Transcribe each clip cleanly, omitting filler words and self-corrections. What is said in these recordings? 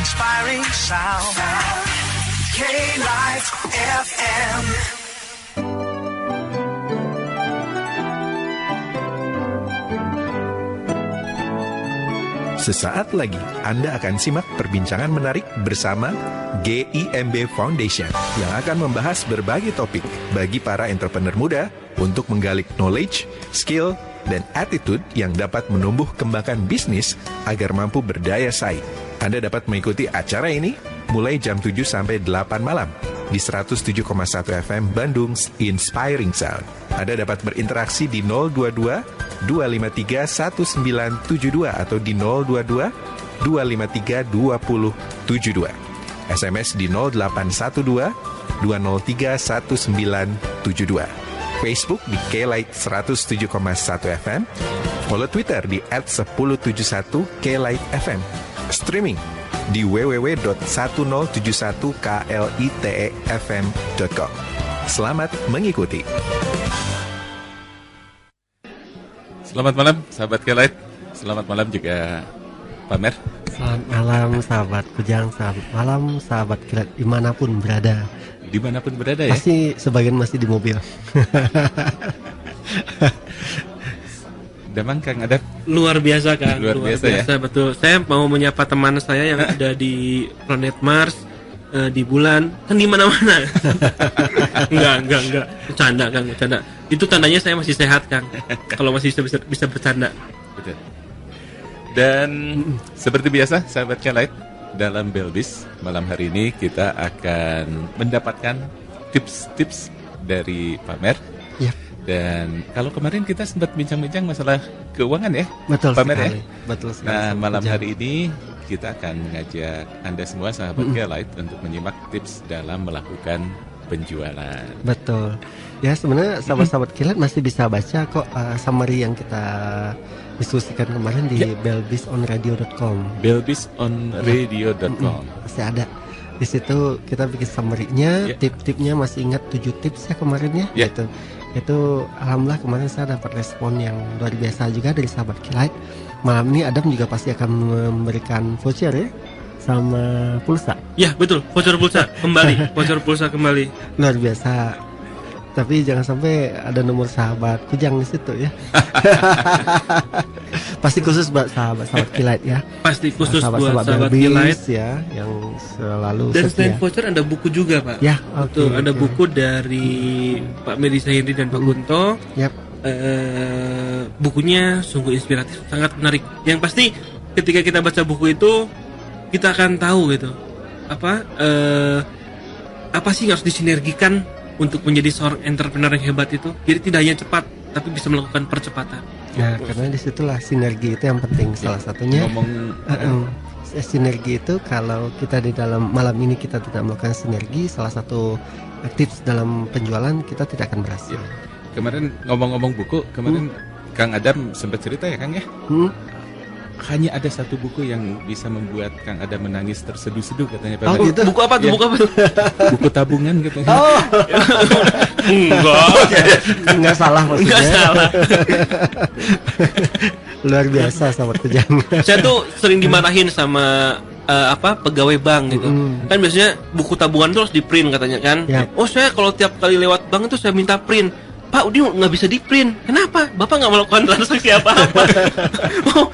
inspiring sound. K-Light FM. Sesaat lagi Anda akan simak perbincangan menarik bersama GIMB Foundation yang akan membahas berbagai topik bagi para entrepreneur muda untuk menggali knowledge, skill, dan attitude yang dapat menumbuh kembangkan bisnis agar mampu berdaya saing. Anda dapat mengikuti acara ini mulai jam 7 sampai 8 malam di 107,1 FM Bandung's Inspiring Sound. Anda dapat berinteraksi di 022 253 1972 atau di 022 253 2072. SMS di 0812 203 1972. Facebook di K-Light 107,1 FM. Follow Twitter di @1071KLightFM. Streaming di www.1071klitefm.com. Selamat mengikuti. Selamat malam sahabat K-Light. Selamat malam juga Pamer. Selamat malam sahabat Kujang. Selamat malam sahabat K-Light dimanapun berada. Dimanapun berada ya. Pasti sebagian masih di mobil. Damang Kang Adap. Luar biasa kan. Luar biasa ya. Betul. Saya mau menyapa teman saya yang ada di planet Mars, di bulan, kan di mana-mana. Enggak. Bercanda Kang, bercanda. Itu tandanya saya masih sehat Kang. Kalau masih bisa bercanda. Betul. Dan seperti biasa sahabat K-Light, dalam Belbis malam hari ini kita akan mendapatkan tips-tips dari Pamer. Ya. Dan kalau kemarin kita sempat bincang-bincang masalah keuangan ya, Betul Pamer sekali. ya. Betul sekali. Nah, malam Kujang. hari ini kita akan mengajak Anda semua sahabat K-Light untuk menyimak tips dalam melakukan penjualan. Betul. Ya sebenarnya sahabat-sahabat K-Light masih bisa baca kok summary yang kita diskusikan kemarin di belbisonradio.com. belbisonradio.com. Masih ada. Di situ kita bikin summary-nya, tip-tipnya masih ingat 7 tips ya kemarin ya. Ya. Gitu. Itu alhamdulillah kemarin saya dapat respon yang luar biasa juga dari sahabat K-Light. Malam ini Adam juga pasti akan memberikan voucher ya sama pulsa. Ya betul, voucher pulsa kembali. Voucher pulsa kembali. Luar biasa. Tapi jangan sampai ada nomor sahabat Kujang di situ ya. Pasti khusus buat sahabat-sahabat K-Light ya. Pasti khusus buat sahabat Belbis K-Light ya yang selalu Dan selain setia. voucher ada buku juga Pak. Ya, Betul, oke, ada oke. buku dari Pak Medi Sahindi dan Pak Gunto. Yap. Bukunya sungguh inspiratif, sangat menarik. Yang pasti ketika kita baca buku itu kita akan tahu gitu apa sih yang harus disinergikan untuk menjadi seorang entrepreneur yang hebat itu. Jadi tidak hanya cepat tapi bisa melakukan percepatan. Nah, karena disitulah sinergi itu yang penting. Salah satunya sinergi itu kalau kita di dalam malam ini kita tidak melakukan sinergi, salah satu tips dalam penjualan kita tidak akan berhasil. Kemarin ngomong-ngomong buku, kemarin Kang Adam sempat cerita ya Kang ya. Hanya ada satu buku yang bisa membuat Kang Adam menangis terseduh-seduh katanya Pak. Oh, gitu? Buku apa tuh? Ya. Buku apa tuh? Buku tabungan katanya. Oh, Enggak. nggak salah maksudnya. Enggak salah. Luar biasa sahabat Kujang. Saya tuh sering dimarahin sama pegawai bank gitu. Kan biasanya buku tabungan tuh harus di print katanya kan. Yap. Oh saya kalau tiap kali lewat bank itu saya minta print. Pak, dia nggak bisa di print. Kenapa? Bapak nggak melakukan transaksi apa-apa. Oh,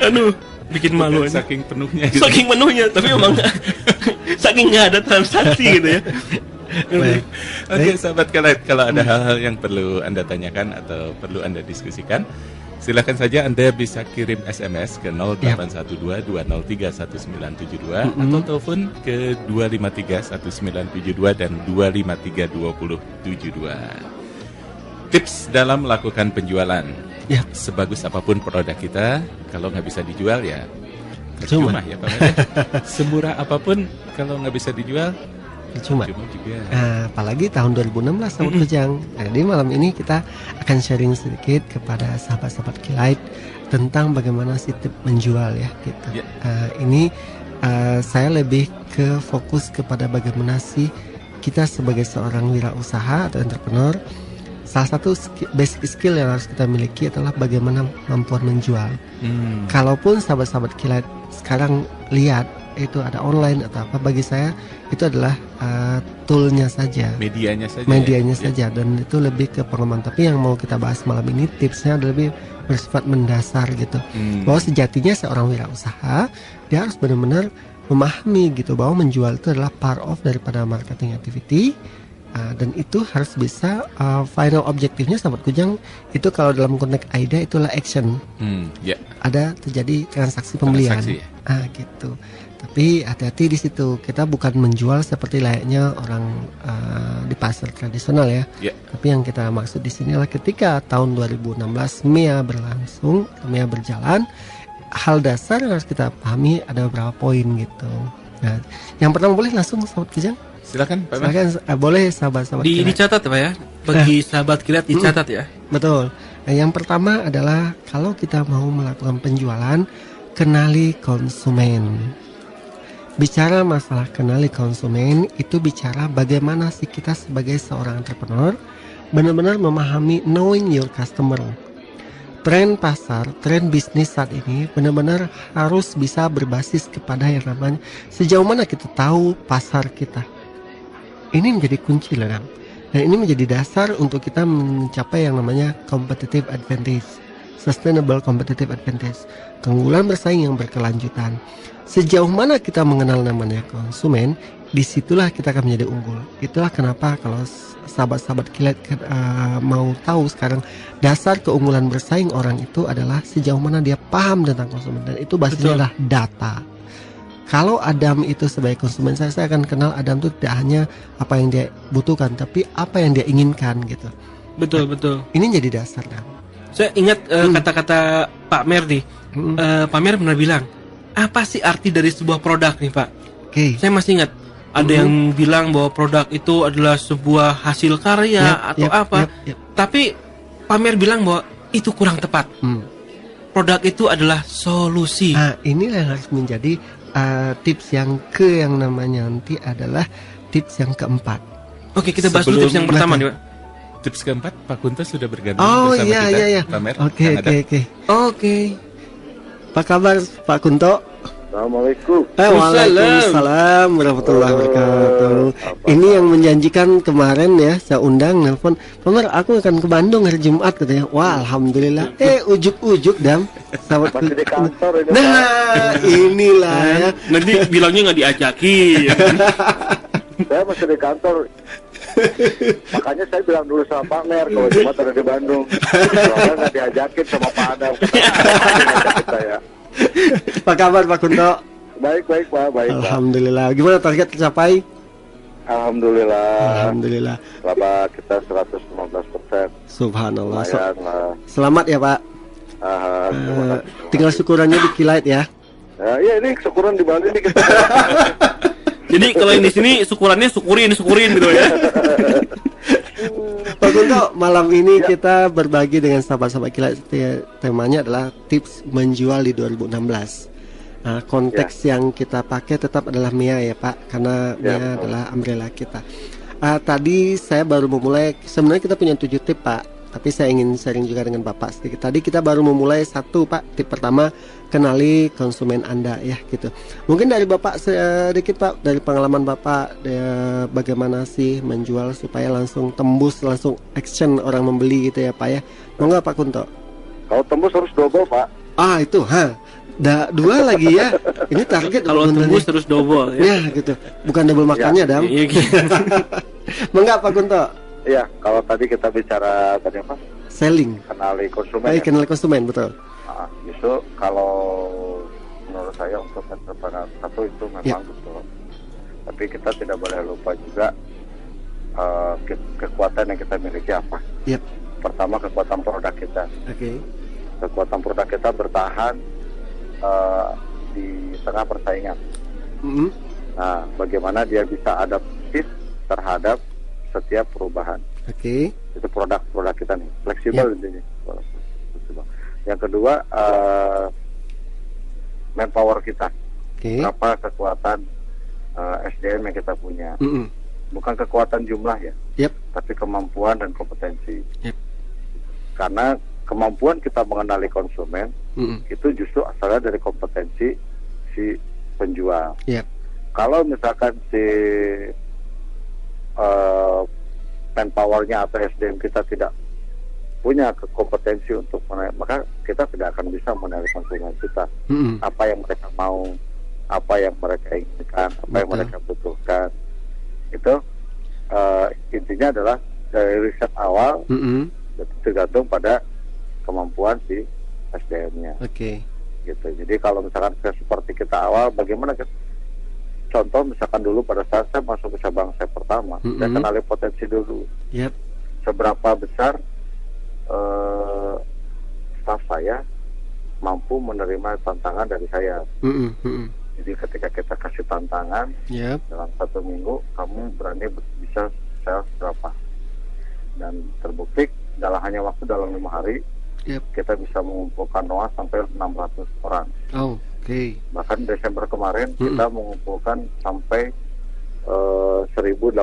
aduh, bikin malu aja. Saking penuhnya gitu. Saking penuhnya, tapi memang saking nggak ada transaksi gitu ya. Baik. Oke, sahabat K-Light, kalau ada hal-hal yang perlu Anda tanyakan atau perlu Anda diskusikan, silakan saja Anda bisa kirim SMS ke 0812-203-1972 atau telepon ke 253-1972 dan 253-2072. Tips dalam melakukan penjualan. Ya. Sebagus apapun produk kita, kalau nggak bisa dijual ya Cuma. percuma ya Pak Med. Semurah apapun kalau nggak bisa dijual Cuma. juga. Apalagi tahun 2016 sahabat Kujang. Jadi malam ini kita akan sharing sedikit kepada sahabat-sahabat K-Light tentang bagaimana sih tip menjual ya gitu. Ya. Ini saya lebih ke fokus kepada bagaimana sih kita sebagai seorang wirausaha atau entrepreneur, salah satu basic skill yang harus kita miliki adalah bagaimana kemampuan menjual. Kalaupun sahabat-sahabat K-Light sekarang lihat itu ada online atau apa, bagi saya itu adalah toolnya saja, Medianya saja. medianya ya? saja, dan itu lebih ke pengalaman. Tapi yang mau kita bahas malam ini tipsnya adalah lebih bersifat mendasar gitu, bahwa sejatinya seorang wirausaha dia harus benar-benar memahami gitu bahwa menjual itu adalah part of daripada marketing activity. Dan itu harus bisa final objektifnya sahabat Kujang itu kalau dalam konteks AIDA itulah action. Ya. Ada terjadi transaksi pembelian. Transaksi, Gitu. Tapi hati-hati di situ. Kita bukan menjual seperti layaknya orang di pasar tradisional ya. Ya. Tapi yang kita maksud di sini adalah ketika tahun 2016 MEA berlangsung, MEA berjalan, hal dasar yang harus kita pahami ada beberapa poin gitu. Nah, yang pertama boleh langsung sahabat Kujang. Silakan Pak Mas. Silakan, boleh sahabat-sahabat kilat. Dicatat Pak ya. Bagi sahabat kilat dicatat ya. Betul. Nah, yang pertama adalah kalau kita mau melakukan penjualan, kenali konsumen. Bicara masalah kenali konsumen itu bicara bagaimana sih kita sebagai seorang entrepreneur benar-benar memahami knowing your customer. Tren pasar, tren bisnis saat ini benar-benar harus bisa berbasis kepada yang namanya sejauh mana kita tahu pasar kita. Ini menjadi kunci lah, dan ini menjadi dasar untuk kita mencapai yang namanya competitive advantage, sustainable competitive advantage, keunggulan bersaing yang berkelanjutan. Sejauh mana kita mengenal namanya konsumen, disitulah kita akan menjadi unggul. Itulah kenapa kalau sahabat-sahabat kilat mau tahu sekarang dasar keunggulan bersaing orang itu adalah sejauh mana dia paham tentang konsumen, dan itu basisnya adalah data. Kalau Adam itu sebagai konsumen, saya akan kenal Adam itu tidak hanya apa yang dia butuhkan, tapi apa yang dia inginkan gitu. Betul, betul. Ini jadi dasar, Adam. Saya ingat kata-kata Pak Mer nih. Pak Mer pernah bilang, apa sih arti dari sebuah produk nih Pak? Oke. Saya masih ingat. Ada yang bilang bahwa produk itu adalah sebuah hasil karya atau apa. Tapi Pak Mer bilang bahwa itu kurang tepat. Produk itu adalah solusi. Nah, inilah yang harus menjadi tips yang namanya nanti adalah tips yang keempat. Oke, kita bahas dulu tips yang pertama nih Pak. Tips keempat, Pak Kunto sudah bergabung Oh bersama iya kita. iya. Pamer, Oke. Apa kabar Pak Kunto? Assalamualaikum. Waalaikumsalam warahmatullahi wabarakatuh. Ini yang menjanjikan kemarin ya, saya undang nelpon, Pamer aku akan ke Bandung hari Jumat katanya. Wah, alhamdulillah. Ujuk-ujuk Dam. Sahabat Masih di kantor ini. Nah, inilah ya. Nanti bilangnya nggak diajakin. Saya masih di kantor. Makanya saya bilang dulu sama Pak Mer kalau Jumat ada di Bandung. Soalnya nggak diajakin sama Pak Adam. Saya. Apa kabar Pak Kunto? Baik Pak, baik. Alhamdulillah. Gimana target tercapai? Alhamdulillah. Laba kita 115%. Subhanallah. Lumayan lah. Selamat ya Pak. Terima kasih. Tinggal syukurannya di Kilait ya. Iya ini syukuran di Bali nih kita. Jadi kalau yang di sini syukurannya syukurin gitu ya. Pak Kunto, malam ini kita berbagi dengan sahabat-sahabat Kilait. Temanya adalah tips menjual di 2016. Nah, konteks yang kita pakai tetap adalah MEA ya Pak, karena MEA adalah umbrella kita. Tadi saya baru memulai, sebenarnya kita punya 7 tip Pak, tapi saya ingin sharing juga dengan Bapak sedikit. Tadi kita baru memulai 1 Pak, tip pertama kenali konsumen Anda ya gitu. Mungkin dari Bapak sedikit Pak, dari pengalaman Bapak bagaimana sih menjual supaya langsung tembus, langsung action orang membeli gitu ya Pak ya. Mau nggak Pak Kunto? Kalau tembus harus double Pak. Itu 2 lagi ya. Ini target kalau tembus terus double ya gitu. Bukan double makannya Dam. Iya gitu. Mau nggak Pak Kunto? Iya, kalau tadi kita bicara tadi apa? Selling. Kenali konsumen. Kenali konsumen, betul. Justru kalau menurut saya untuk entrepreneur satu itu memang betul. Tapi kita tidak boleh lupa juga kekuatan yang kita miliki apa. Pertama kekuatan produk kita. Kekuatan produk kita bertahan di tengah persaingan. Nah, bagaimana dia bisa adaptif terhadap setiap perubahan. Itu produk-produk kita nih, fleksibel intinya. Yang kedua, manpower kita. Apa kekuatan SDM yang kita punya. Bukan kekuatan jumlah ya, tapi kemampuan dan kompetensi. Karena kemampuan kita mengenali konsumen itu justru asalnya dari kompetensi si penjual. Yep. Kalau misalkan si manpowernya atau SDM kita tidak punya kompetensi untuk menarik, maka kita tidak akan bisa menarik konsumen kita. Apa yang mereka mau, apa yang mereka inginkan, apa yang mereka butuhkan, itu intinya adalah dari riset awal tergantung pada kemampuan si SDM-nya. Gitu. Jadi kalau misalkan seperti kita awal, bagaimana contoh misalkan dulu pada saat saya masuk ke cabang saya pertama, saya kenali potensi dulu. Seberapa besar staff saya mampu menerima tantangan dari saya. Jadi ketika kita kasih tantangan dalam 1 minggu, kamu berani bisa sales berapa, dan terbukti hanya waktu dalam 5 hari kita bisa mengumpulkan NOA sampai 600 orang. Bahkan Desember kemarin kita mengumpulkan sampai 1.800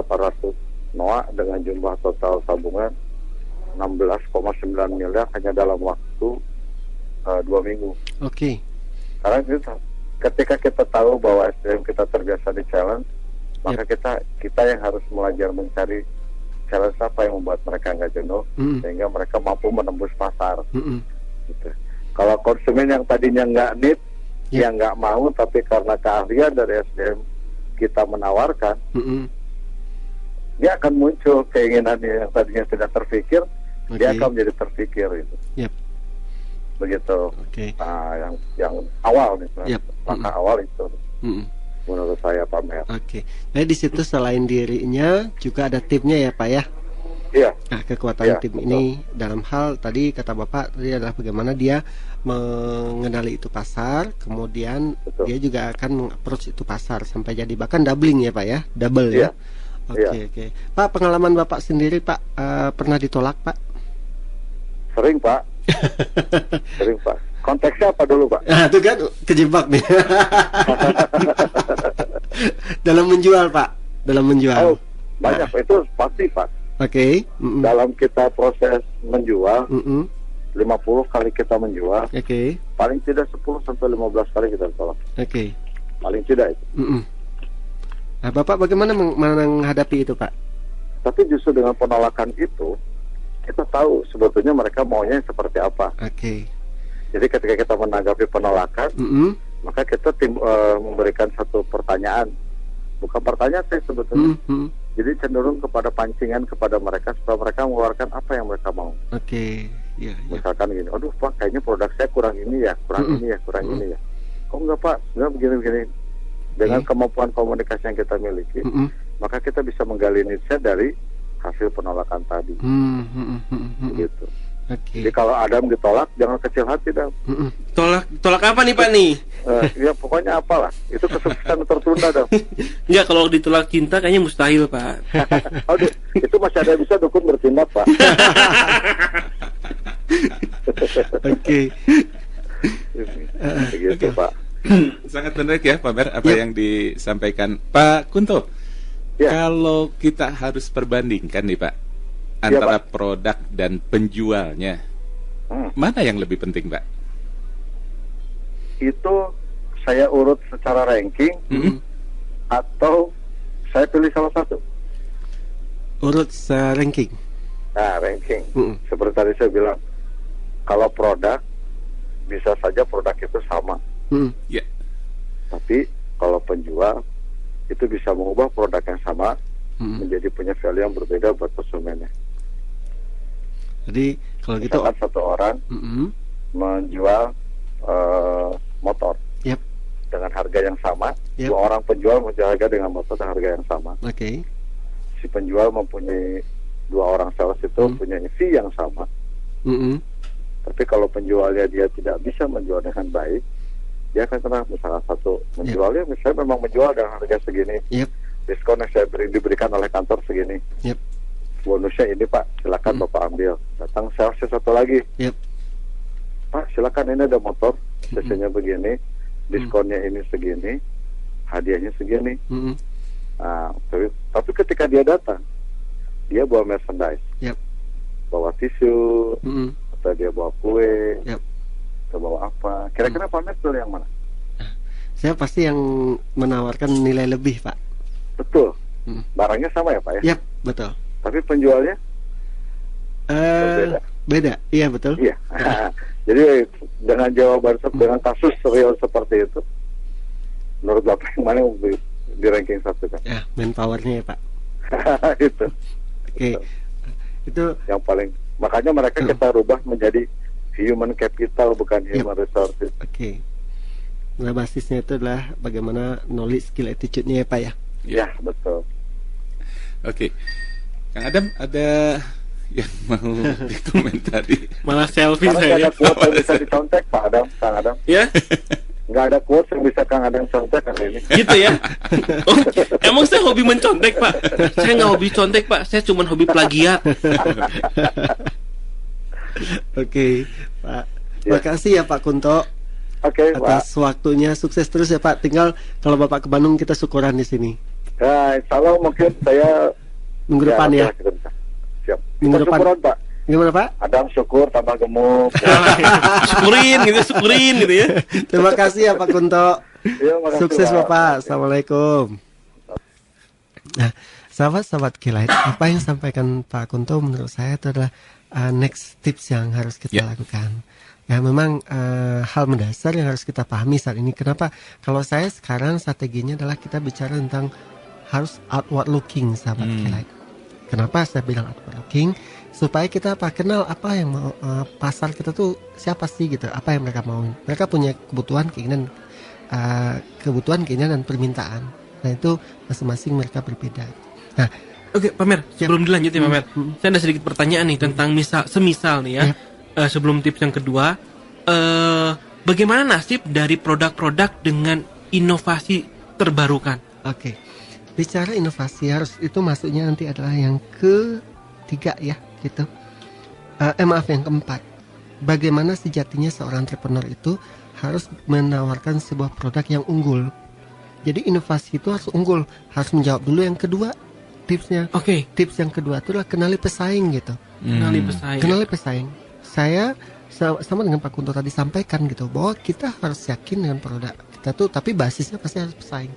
NOA dengan jumlah total tabungan 16,9 miliar hanya dalam waktu 2 minggu. Karena ketika kita tahu bahwa SDM kita terbiasa di challenge, maka kita yang harus belajar mencari challenge apa yang membuat mereka nggak jenuh, sehingga mereka mampu menembus pasar. Gitu. Kalau konsumen yang tadinya nggak need, yang nggak mau, tapi karena keahlian dari SDM kita menawarkan, dia akan muncul keinginannya yang tadinya tidak terpikir, dia akan menjadi terpikir itu. Begitu. Nah, yang awal nih, langkah awal itu. Menurut saya, Pak Mer. Jadi di situ selain dirinya juga ada timnya ya, Pak ya? Iya. Nah, kekuatan tim ini dalam hal tadi kata Bapak tadi adalah bagaimana dia mengenali itu pasar, kemudian dia juga akan meng-approach itu pasar sampai jadi bahkan doubling ya, Pak ya? Double ya. Oke. Pak, pengalaman Bapak sendiri, Pak, pernah ditolak, Pak? Sering, Pak. Sering, Pak. Konteksnya apa dulu, Pak? Nah, itu kan kejebak nih. Dalam menjual, Pak. Dalam menjual. Banyak. Itu pasti, Pak. Dalam kita proses menjual, 50 kali kita menjual, paling tidak 10-15 kali kita tolak. Paling tidak itu. Nah, Bapak bagaimana menghadapi itu, Pak? Tapi justru dengan penolakan itu, kita tahu sebetulnya mereka maunya seperti apa. Jadi ketika kita menanggapi penolakan, maka kita memberikan satu pertanyaan. Bukan pertanyaan sih sebetulnya. Jadi cenderung kepada pancingan kepada mereka supaya mereka mengeluarkan apa yang mereka mau. Misalkan gini, aduh Pak, kayaknya produk saya kurang ini ya, ini ya. Kok enggak Pak, enggak begini-begini. Dengan kemampuan komunikasi yang kita miliki, maka kita bisa menggali niche dari hasil penolakan tadi. Gitu. Jadi kalau Adam ditolak, jangan kecil hati, Adam. Tolak apa nih, Pak nih? Ya pokoknya apalah, itu kesuksesan tertunda, Adam. Enggak, kalau ditolak cinta kayaknya mustahil, Pak. Aduh, itu masih ada bisa dukun bertindak, Pak. Begitu, Pak. Sangat menarik ya, Pak Mer, apa yang disampaikan Pak Kunto. Kalau kita harus perbandingkan nih, Pak, antara produk dan penjualnya, mana yang lebih penting, Pak? Itu saya urut secara ranking, atau saya pilih salah satu? Urut ranking. Nah, ranking. Seperti tadi saya bilang, kalau produk bisa saja produk itu sama. Tapi kalau penjual itu bisa mengubah produk yang sama menjadi punya value yang berbeda buat konsumennya. Jadi kalau gitu, misalkan satu orang menjual motor dengan harga yang sama, dua orang penjual menjual harga dengan motor dengan harga yang sama. Si penjual mempunyai dua orang sales itu punya fee yang sama. Tapi kalau penjualnya dia tidak bisa menjual dengan baik, dia akan kena misalkan satu menjualnya, misalnya memang menjual dengan harga segini, diskon yang saya diberikan oleh kantor segini, bonusnya ini Pak, silakan Bapak ambil. Datang salesnya satu lagi, Pak silakan ini ada motor, cc-nya begini, diskonnya ini segini, hadiahnya segini. Nah, tapi ketika dia datang, dia bawa merchandise, bawa tisu, atau dia bawa kue, atau bawa apa? Kira-kira Pak Mes pilih yang mana? Saya pasti yang menawarkan nilai lebih, Pak. Betul. Barangnya sama ya, Pak ya? Yap, betul. Tapi penjualnya beda. Iya, betul. Iya. Jadi dengan jawaban dengan kasus real seperti itu, menurut Bapak yang mana di ranking 1 kan? Ya, manpowernya ya, Pak. Itu. Oke. Itu yang paling. Makanya mereka kita rubah menjadi human capital, bukan human resources. Oke. Nah, basisnya itu adalah bagaimana knowledge, skill, attitude-nya ya, Pak ya? Ya, betul. Oke. Kang Adam, ada yang mau dikomentari? Malah selfie Karena saya. nggak ada quote yang bisa dicontek, Pak Adam, Kang Adam. Ya, Nggak ada quote yang bisa Kang Adam contek kali ini. gitu ya. Oh, emang saya hobi mencontek, Pak? Saya nggak hobi contek, Pak. Saya cuma hobi plagiat. Oke, Pak. Terima kasih ya Pak Kunto. Oke, atas waktunya, sukses terus ya Pak. Tinggal kalau Bapak ke Bandung kita syukuran di sini. Ya, insya Allah mungkin saya minggu depan ya. Siap. Minggu depan, syukuran, Pak. Gimana Pak? Adam syukur tambah gemuk. syukurin gitu ya. Terima kasih ya Pak Kunto. Ya, makasih, sukses Pak. Bapak. Assalamualaikum. Nah, sahabat-sahabat Keylight, apa yang sampaikan Pak Kunto menurut saya itu adalah next tips yang harus kita lakukan. Ya memang hal mendasar yang harus kita pahami saat ini. Kenapa? Kalau saya sekarang strateginya adalah kita bicara tentang harus outward looking, sahabat Keylight. Kenapa saya bilang outward looking? Supaya kita kenal apa yang mau pasar kita tuh siapa sih gitu, apa yang mereka mau. Mereka punya kebutuhan, keinginan, dan permintaan. Nah itu masing-masing mereka berbeda. Nah, oke, Pamer, sebelum dilanjut ya Pamer, saya ada sedikit pertanyaan nih tentang semisal nih ya. Sebelum tips yang kedua, bagaimana nasib dari produk-produk dengan inovasi terbarukan? Oke, bicara inovasi itu masuknya nanti adalah yang ketiga ya, gitu. Maaf, yang keempat. Bagaimana sejatinya seorang entrepreneur itu harus menawarkan sebuah produk yang unggul. Jadi inovasi itu harus unggul, harus menjawab dulu yang kedua tipsnya. Oke. Tips yang kedua itu adalah kenali pesaing gitu. Kenali pesaing. Saya sama dengan Pak Kunto tadi sampaikan gitu bahwa kita harus yakin dengan produk kita tuh, tapi basisnya pasti harus pesaing.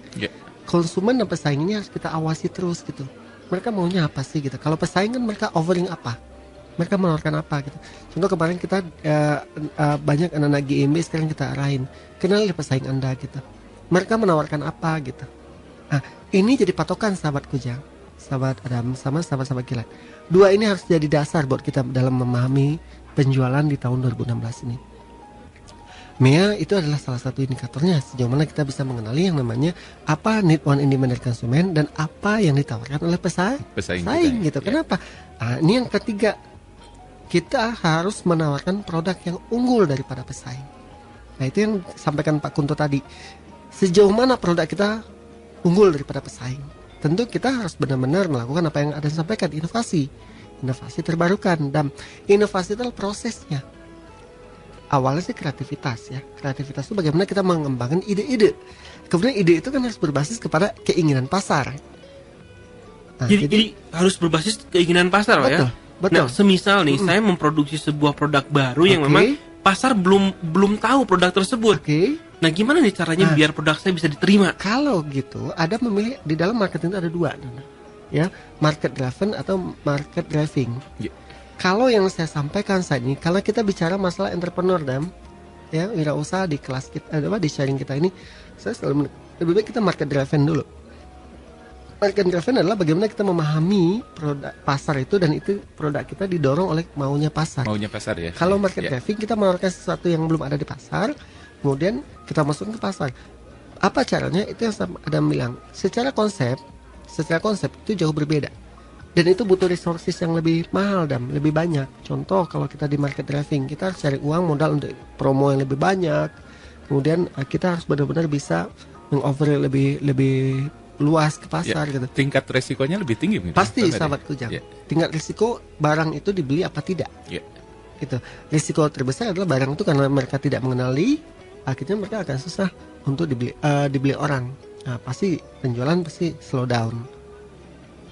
Konsumen dan pesaing ini harus kita awasi terus gitu. Mereka maunya apa sih gitu. Kalau pesaing kan mereka offering apa, mereka menawarkan apa gitu. Contoh kemarin kita banyak anak-anak GMB sekarang kita arahin, kenali pesaing Anda gitu. Mereka menawarkan apa gitu. Nah ini jadi patokan sahabat Kujang, sahabat Adam, sama sahabat-sahabat Keylight. Dua ini harus jadi dasar buat kita dalam memahami penjualan di tahun 2016 ini. MEA itu adalah salah satu indikatornya sejauh mana kita bisa mengenali yang namanya apa need, want, and demand dari konsumen dan apa yang ditawarkan oleh pesaing gitu. Kenapa? Nah, ini yang ketiga, kita harus menawarkan produk yang unggul daripada pesaing. Nah itu yang sampaikan Pak Kunto tadi. Sejauh mana produk kita unggul daripada pesaing? Tentu kita harus benar-benar melakukan apa yang ada disampaikan, inovasi terbarukan. Dan inovasi itu adalah prosesnya. Awalnya sih kreativitas ya. Kreativitas itu bagaimana kita mengembangkan ide-ide. Kemudian ide itu kan harus berbasis kepada keinginan pasar. Nah, jadi harus berbasis keinginan pasar ya. Betul. Nah, semisal nih saya memproduksi sebuah produk baru yang memang pasar belum tahu produk tersebut. Nah, gimana nih caranya biar produk saya bisa diterima? Kalau gitu, ada memilih di dalam marketing itu ada dua, ya, market driven atau market driving. Kalau yang saya sampaikan saat ini, kalau kita bicara masalah entrepreneur ya, wirausaha di kelas kita, di sharing kita ini, saya selalu lebih baik kita market driven dulu. Market driven adalah bagaimana kita memahami produk pasar itu dan itu produk kita didorong oleh maunya pasar. Maunya pasar ya. Kalau market driving kita menawarkan sesuatu yang belum ada di pasar, kemudian kita masuk ke pasar. Apa caranya? Itu yang ada bilang. Secara konsep itu jauh berbeda. Dan itu butuh resources yang lebih mahal dan lebih banyak. Contoh kalau kita di market driving, kita harus cari uang modal untuk promo yang lebih banyak. Kemudian kita harus benar-benar bisa meng-offer lebih luas ke pasar gitu. Tingkat resikonya lebih tinggi gitu. Pasti sahabat Kujang. Tingkat risiko barang itu dibeli apa tidak. Gitu. Risiko terbesar adalah barang itu karena mereka tidak mengenali, akhirnya mereka akan susah untuk dibeli orang. Nah, pasti penjualan pasti slow down.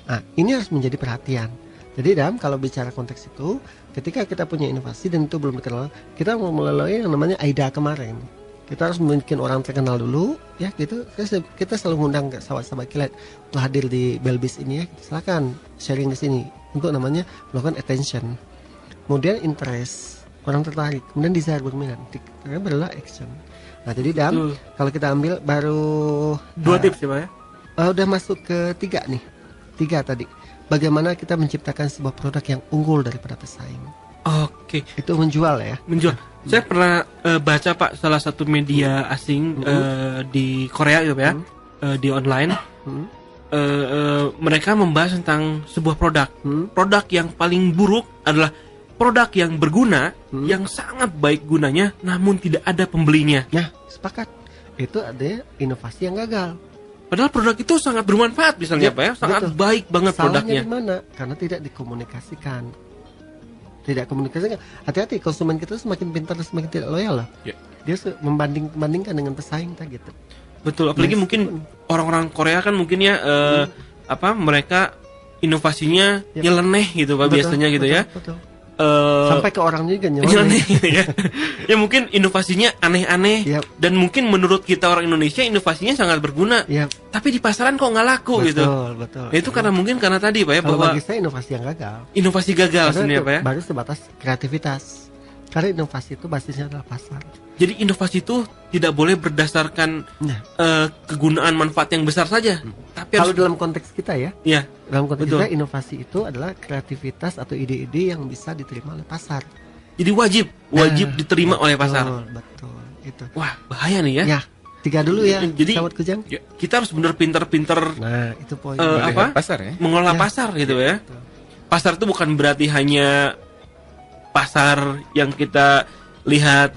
Nah, ini harus menjadi perhatian. Jadi kalau bicara konteks itu, ketika kita punya inovasi dan itu belum dikenal, kita mau melalui yang namanya AIDA kemarin. Kita harus bikin orang terkenal dulu, ya gitu. Kita selalu ngundang sahabat-sahabat kilat untuk hadir di Belbis ini ya. Silakan sharing di sini untuk namanya melakukan attention. Kemudian interest, orang tertarik. Kemudian desire, berminat. Karena adalah action. Nah jadi kalau kita ambil baru 2 tips ya Pak ya. Udah masuk ke 3 nih. 3 tadi. Bagaimana kita menciptakan sebuah produk yang unggul daripada pesaing. Oke. Itu menjual ya. Menjual. Saya pernah baca Pak salah satu media asing di Korea gitu ya, di online. Mereka membahas tentang sebuah produk. Produk yang paling buruk adalah produk yang berguna, yang sangat baik gunanya, namun tidak ada pembelinya. Nah, sepakat. Itu ada inovasi yang gagal. Padahal produk itu sangat bermanfaat misalnya Pak ya, sangat baik banget produknya. Salahnya di mana? Karena tidak dikomunikasikan. Tidak komunikasikan. Hati-hati, konsumen kita semakin pintar semakin tidak loyal lah. Dia membandingkan dengan pesaing gitu. Betul, apalagi mungkin orang-orang Korea kan mungkin ya mereka inovasinya nyeleneh gitu Pak, biasanya gitu ya. Betul. Sampai ke orang juga nyeleneh gitu ya. Ya mungkin inovasinya aneh-aneh dan mungkin menurut kita orang Indonesia inovasinya sangat berguna. Tapi di pasaran kok nggak laku gitu. Betul. Nah, itu karena mungkin karena tadi Pak ya, bahwa bagi saya inovasi yang gagal. Inovasi gagal sebenarnya Pak ya. Baru sebatas kreativitas. Karena inovasi itu basisnya adalah pasar. Jadi inovasi itu tidak boleh berdasarkan kegunaan manfaat yang besar saja. Tapi kalau dalam konteks kita ya. Iya. Dalam konteks kita inovasi itu adalah kreativitas atau ide-ide yang bisa diterima oleh pasar. Jadi wajib diterima oleh pasar. Betul. Itu. Wah, bahaya nih ya. Ya. 3 dulu ya. Jadi sahabat Kujang. Kita harus benar pinter-pinter. Nah, itu poin. Pasar ya. Mengelola pasar gitu ya. Betul. Pasar itu bukan berarti hanya pasar yang kita lihat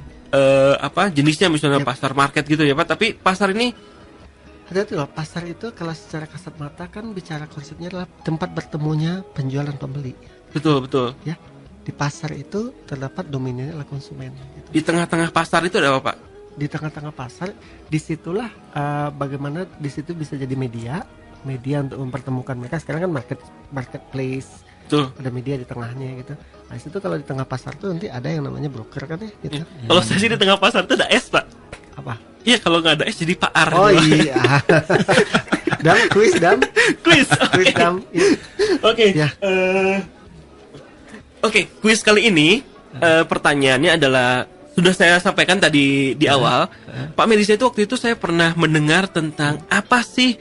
jenisnya misalnya pasar market gitu ya Pak, tapi pasar ini hati-hati loh, pasar itu kalau secara kasat mata kan bicara konsepnya adalah tempat bertemunya penjual dan pembeli. Betul ya. Di pasar itu terdapat dominannya adalah konsumen gitu. Di tengah-tengah pasar itu ada apa Pak? Di tengah-tengah pasar disitulah bagaimana disitu bisa jadi media untuk mempertemukan mereka. Sekarang kan marketplace. Betul. Ada media di tengahnya gitu. Nah situ kalau di tengah pasar tuh nanti ada yang namanya broker kan ya gitu. Kalau saya sih di tengah pasar tuh ada es Pak. Apa? Iya, kalau nggak ada es jadi Pak Ar. Oh iya. Kuis dam. Oke. Oke, kuis kali ini pertanyaannya adalah sudah saya sampaikan tadi di awal. Pak Medisa itu waktu itu saya pernah mendengar tentang apa sih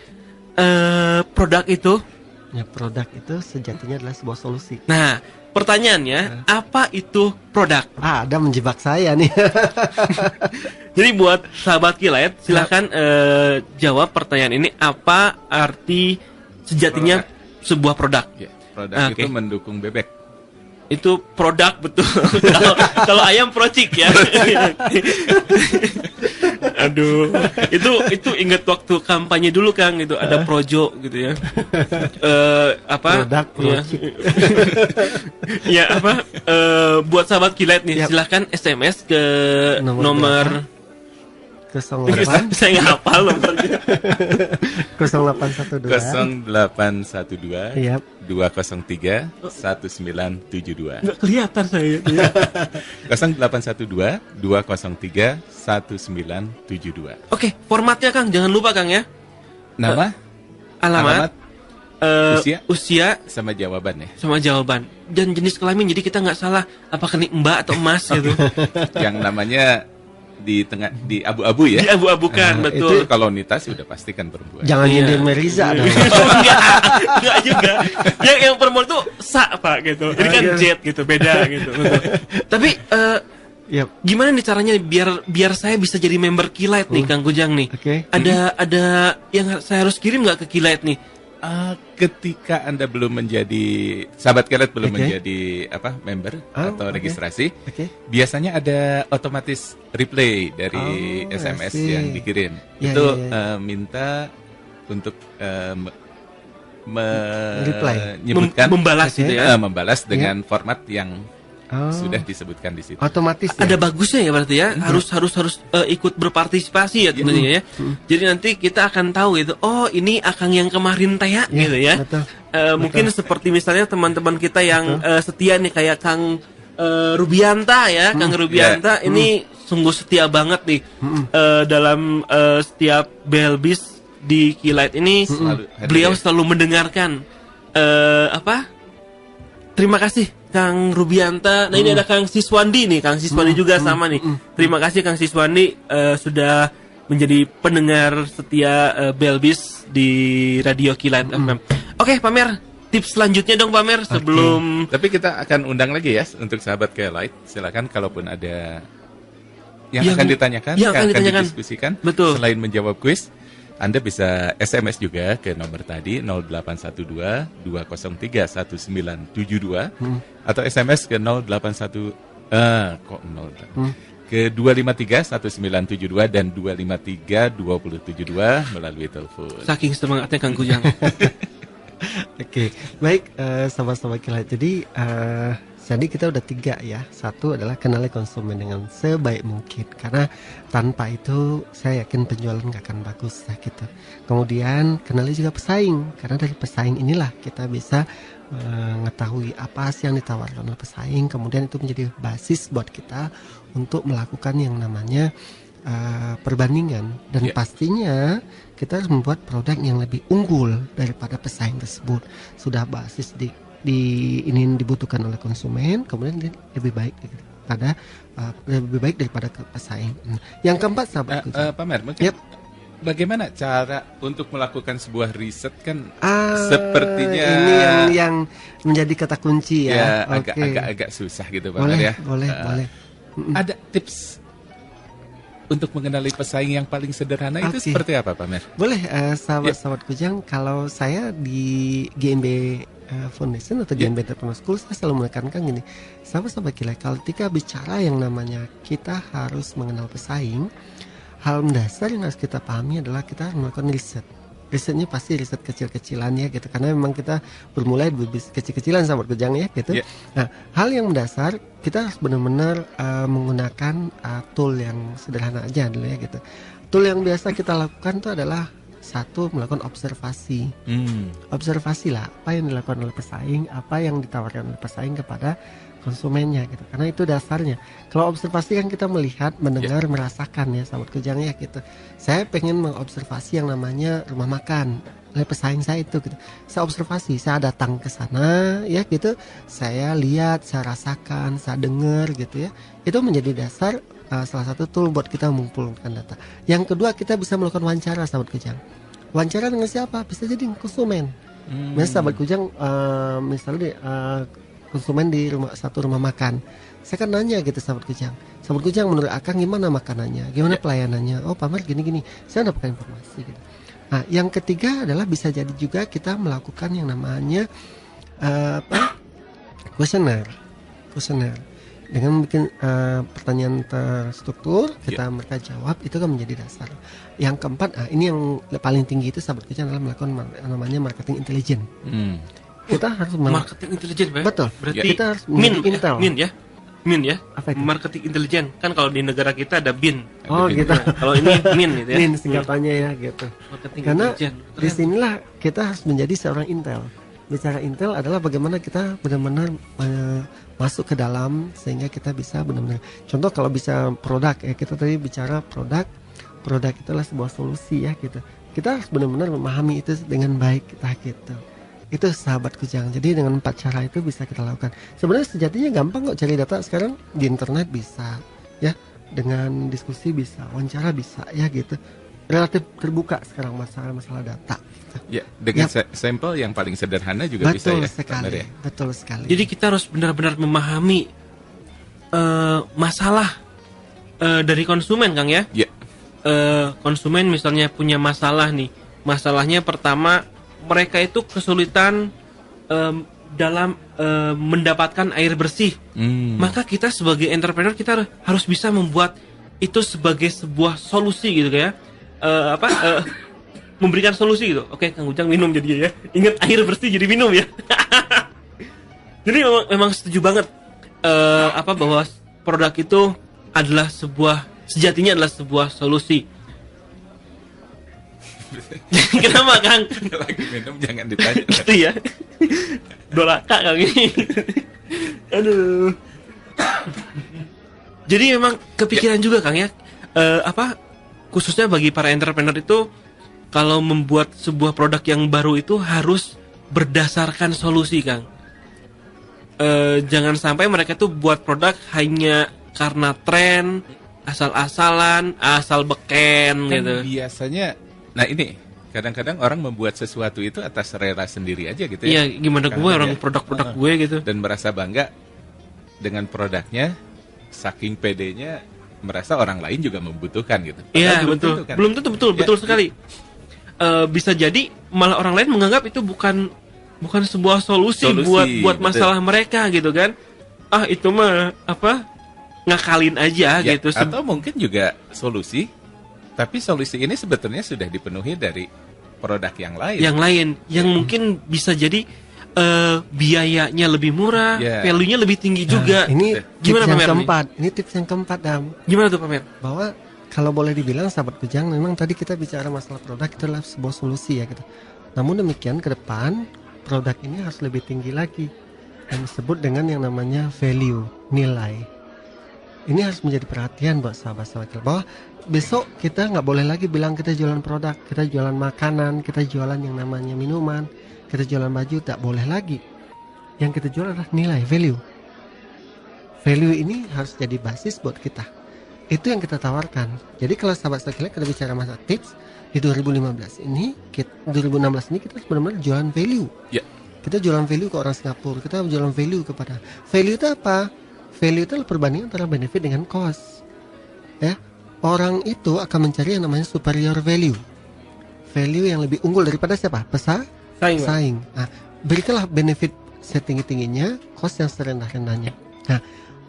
produk itu? Ya, produk itu sejatinya adalah sebuah solusi. Nah, pertanyaannya, apa itu produk? Ada menjebak saya nih. Jadi buat sahabat Kilat, silahkan jawab pertanyaan ini. Apa arti sejatinya sebuah produk? Produk itu mendukung bebek. Itu produk betul. Kalau ayam procik ya. Aduh, itu ingat waktu kampanye dulu Kang, gitu ada projo gitu ya. Produk procik. Ya buat sahabat Kilat nih, silahkan SMS ke nomor 08. Saya nggak hafal nomornya. 0812 Yap. 203 1972. Nggak kelihatan saya. 0812 203 1972. Oke, formatnya Kang, jangan lupa Kang ya. Nama, alamat, usia sama jawaban ya. Sama jawaban dan jenis kelamin, jadi kita nggak salah apakah ini Mbak atau Mas gitu. Yang namanya di tengah, di abu-abu ya. Diabu-abukan, betul. Itu kalau Nita sih udah pastikan perempuan. Jangan nyindir Meriza dong. Enggak juga. Yang perempuan tuh Sa Pak gitu. Ini kan Z gitu, beda gitu. Betul. Tapi gimana nih caranya biar saya bisa jadi member Kilat nih Kang Kujang nih? Ada yang saya harus kirim nggak ke Kilat nih? Ketika Anda belum menjadi sahabat Kilat, belum menjadi member atau registrasi, biasanya ada otomatis replay dari SMS yang dikirim. Itu minta untuk menyebutkan, membalas gitu ya, membalas dengan format yang sudah disebutkan di situ. Otomatis ada bagusnya ya berarti ya. Harus ikut berpartisipasi ya tentunya ya. Jadi nanti kita akan tahu gitu. Oh, ini Akang yang kemarin tanya gitu ya. Mungkin seperti misalnya teman-teman kita yang setia nih kayak Kang Rubianta ya. Kang Rubianta ini sungguh setia banget nih dalam setiap Belbis di Keylight ini. Beliau selalu mendengarkan terima kasih Kang Rubianta. Nah ini ada Kang Siswandi nih, Kang Siswandi juga sama nih. Terima kasih Kang Siswandi sudah menjadi pendengar setia Belbis di Radio Keylight FM. Oke, Pamer, tips selanjutnya dong Pamer sebelum. Tapi kita akan undang lagi ya untuk sahabat Keylight. Silakan kalaupun ada yang akan ditanyakan, yang akan didiskusikan. Betul. Selain menjawab kuis, Anda bisa SMS juga ke nomor tadi 0812 203 1972 atau SMS ke 081 ke 253 1972 dan 253 2072 melalui telepon. Saking semangatnya Kang Kujang. Oke, baik sahabat-sahabat Keylight. Jadi kita udah 3 ya. Satu adalah kenali konsumen dengan sebaik mungkin, karena tanpa itu saya yakin penjualan gak akan bagus ya gitu. Kemudian kenali juga pesaing, karena dari pesaing inilah kita bisa mengetahui apa sih yang ditawarkan oleh pesaing. Kemudian itu menjadi basis buat kita untuk melakukan yang namanya perbandingan, dan pastinya kita harus membuat produk yang lebih unggul daripada pesaing tersebut. Sudah basis ini dibutuhkan oleh konsumen, kemudian dia lebih baik daripada pesaing. Yang keempat, sahabat Pamer, mungkin bagaimana cara untuk melakukan sebuah riset kan sepertinya ini yang menjadi kata kunci ya. Agak susah gitu Pamer ya. Boleh. Ada tips untuk mengenali pesaing yang paling sederhana itu seperti apa Pamer? Boleh, sahabat Kujang. Kalau saya di GMB Foundation atau GMB Entrepreneur School, saya selalu menekankan gini, sahabat-sahabat Keylight, kalau ketika bicara yang namanya kita harus mengenal pesaing, hal mendasar yang harus kita pahami adalah kita harus melakukan riset. Risetnya pasti riset kecil-kecilan ya gitu, karena memang kita bermulai kecil-kecilan sahabat Kujang ya gitu. Nah, hal yang mendasar kita harus benar-benar menggunakan tool yang sederhana aja dulu ya gitu. Tool yang biasa kita lakukan itu adalah satu, melakukan observasi. Observasi lah apa yang dilakukan oleh pesaing, apa yang ditawarkan oleh pesaing kepada konsumennya gitu. Karena itu dasarnya. Kalau observasi kan kita melihat, mendengar, merasakan ya sahabat Kujang ya gitu. Saya pengen mengobservasi yang namanya rumah makan oleh pesaing saya itu gitu. Saya observasi, saya datang ke sana ya gitu. Saya lihat, saya rasakan, saya dengar gitu ya. Itu menjadi dasar salah satu tool buat kita mengumpulkan data. Yang kedua, kita bisa melakukan wawancara sahabat Kujang. Wawancara dengan siapa? Bisa jadi konsumen. Misalnya sahabat Kujang misalnya konsumen di satu rumah makan. Saya kan nanya gitu sahabat Kujang. Sahabat Kujang, menurut Akang gimana makanannya? Gimana pelayanannya? Oh, Pamer gini-gini. Saya dapatkan informasi gitu. Nah, yang ketiga adalah bisa jadi juga kita melakukan yang namanya kuesioner. Dengan bikin pertanyaan terstruktur, mereka jawab, itu kan menjadi dasar. Yang keempat, ini yang paling tinggi itu sahabat Kujang adalah melakukan namanya marketing intelijen. Kita harus marketing intelijen, betul. Berarti kita harus intel. Min ya. Apa itu? Marketing intelijen. Kan kalau di negara kita ada BIN. Oh, gitu. Kalau ini MIN gitu ya. MIN singkatannya ya gitu. Marketing karena intelijen. Disinilah kita harus menjadi seorang intel. Bicara intel adalah bagaimana kita benar-benar masuk ke dalam sehingga kita bisa benar-benar. Contoh kalau bisa produk ya, kita tadi bicara produk itu adalah sebuah solusi ya gitu. Kita harus benar-benar memahami itu dengan baik kita gitu. Itu sahabat Kujang. Jadi dengan 4 cara itu bisa kita lakukan. Sebenarnya sejatinya gampang kok cari data sekarang di internet bisa ya, dengan diskusi bisa, wawancara bisa ya gitu. Relatif terbuka sekarang masalah data. Ya, dengan sampel yang paling sederhana juga bisa ya. Betul sekali. Jadi kita harus benar-benar memahami masalah dari konsumen, Kang ya. Konsumen misalnya punya masalah nih. Masalahnya pertama, mereka itu kesulitan dalam mendapatkan air bersih. Maka kita sebagai entrepreneur kita harus bisa membuat itu sebagai sebuah solusi gitu ya. Memberikan solusi gitu. Oke, Kang Ujang minum jadi ya. Ingat air bersih jadi minum ya. Jadi memang setuju banget bahwa produk itu adalah sejatinya adalah sebuah solusi. Kenapa Kang? Lagi minum jangan ditanya. Gitu ya. Dolaka Kang ini. Aduh. Jadi memang kepikiran juga Kang ya, khususnya bagi para entrepreneur itu kalau membuat sebuah produk yang baru itu harus berdasarkan solusi Kang. Jangan sampai mereka tuh buat produk hanya karena tren, asal-asalan, asal beken kan gitu. Biasanya, nah ini kadang-kadang orang membuat sesuatu itu atas rela sendiri aja gitu ya. Iya, gimana gue orang produk-produk gue gitu. Dan merasa bangga dengan produknya, saking pedenya merasa orang lain juga membutuhkan gitu. Iya betul. Kan? Belum tentu betul sekali. Bisa jadi malah orang lain menganggap itu bukan sebuah solusi buat masalah mereka gitu kan. Itu mah ngakalin aja ya, gitu. Atau mungkin juga solusi, tapi solusi ini sebetulnya sudah dipenuhi dari produk yang lain. Yang mungkin bisa jadi biayanya lebih murah, value-nya lebih tinggi juga. Ini gimana tips yang keempat? Ini tips yang keempat, Dam. Gimana tuh Pamer? Bahwa kalau boleh dibilang sahabat Kujang, memang tadi kita bicara masalah produk itu adalah sebuah solusi ya gitu. Namun demikian ke depan produk ini harus lebih tinggi lagi, yang disebut dengan yang namanya value, nilai. Ini harus menjadi perhatian buat sahabat-sahabat kita, bahwa besok kita nggak boleh lagi bilang kita jualan produk, kita jualan makanan, kita jualan yang namanya minuman, kita jualan baju, tak boleh lagi. Yang kita jual adalah nilai, value. Value ini harus jadi basis buat kita. Itu yang kita tawarkan. Jadi kalau sahabat-sahabat kita bicara masalah tips di 2016 ini, 2016 ini kita benar-benar jualan value. Ya. Kita jualan value ke orang Singapura, kita jualan value kepada. Value itu apa? Value itu adalah perbandingan antara benefit dengan cost. Ya, orang itu akan mencari yang namanya superior value. Value yang lebih unggul daripada siapa? Saing. Nah, berikanlah benefit setinggi-tingginya, cost yang serendah-rendahnya. Nah,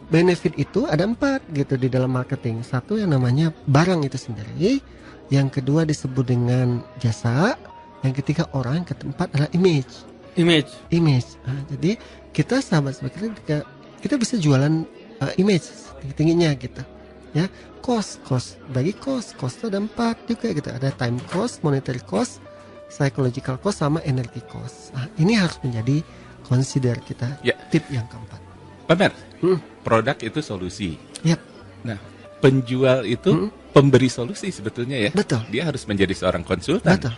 benefit itu ada 4 gitu di dalam marketing. Satu yang namanya barang itu sendiri, yang kedua disebut dengan jasa, yang ketiga orang, yang keempat adalah image. Nah, jadi kita sahabat-sahabat kita bisa jualan image tinggi-tingginya gitu. Ya, cost bagi cost itu ada 4 juga gitu. Ada time cost, monetary cost, psychological cost, sama energy cost. Nah, ini harus menjadi consider kita. Ya. Tip yang keempat. Pamer, produk itu solusi. Yap. Nah, penjual itu pemberi solusi sebetulnya ya. Betul. Dia harus menjadi seorang konsultan. Betul.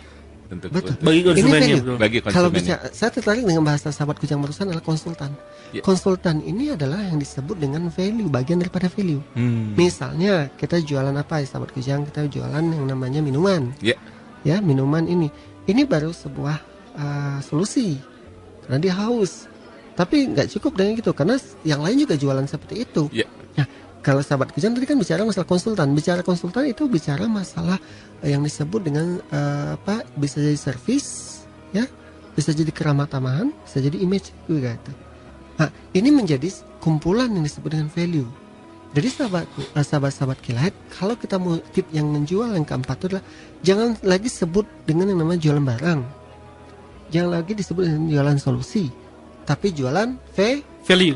Bagi konsumennya. Bagi konsumennya. Kalau bicara, saya tertarik dengan bahasa sahabat Kujang barusan adalah konsultan. Ya. Konsultan ini adalah yang disebut dengan value, bagian daripada value. Misalnya kita jualan apa ya sahabat Kujang? Kita jualan yang namanya minuman. Ya, minuman ini baru sebuah solusi karena dia haus. Tapi nggak cukup dengan gitu, karena yang lain juga jualan seperti itu. Nah, kalau sahabat Kujang tadi kan bicara masalah konsultan. Bicara konsultan itu bicara masalah yang disebut dengan bisa jadi servis, ya, bisa jadi keramah tamahan, bisa jadi image juga gitu. Nah, ini menjadi kumpulan yang disebut dengan value. Jadi sahabat-sahabat kilat, kalau kita mau tip yang menjual yang keempat itu adalah jangan lagi sebut dengan yang namanya jualan barang, jangan lagi disebut dengan jualan solusi, tapi jualan value,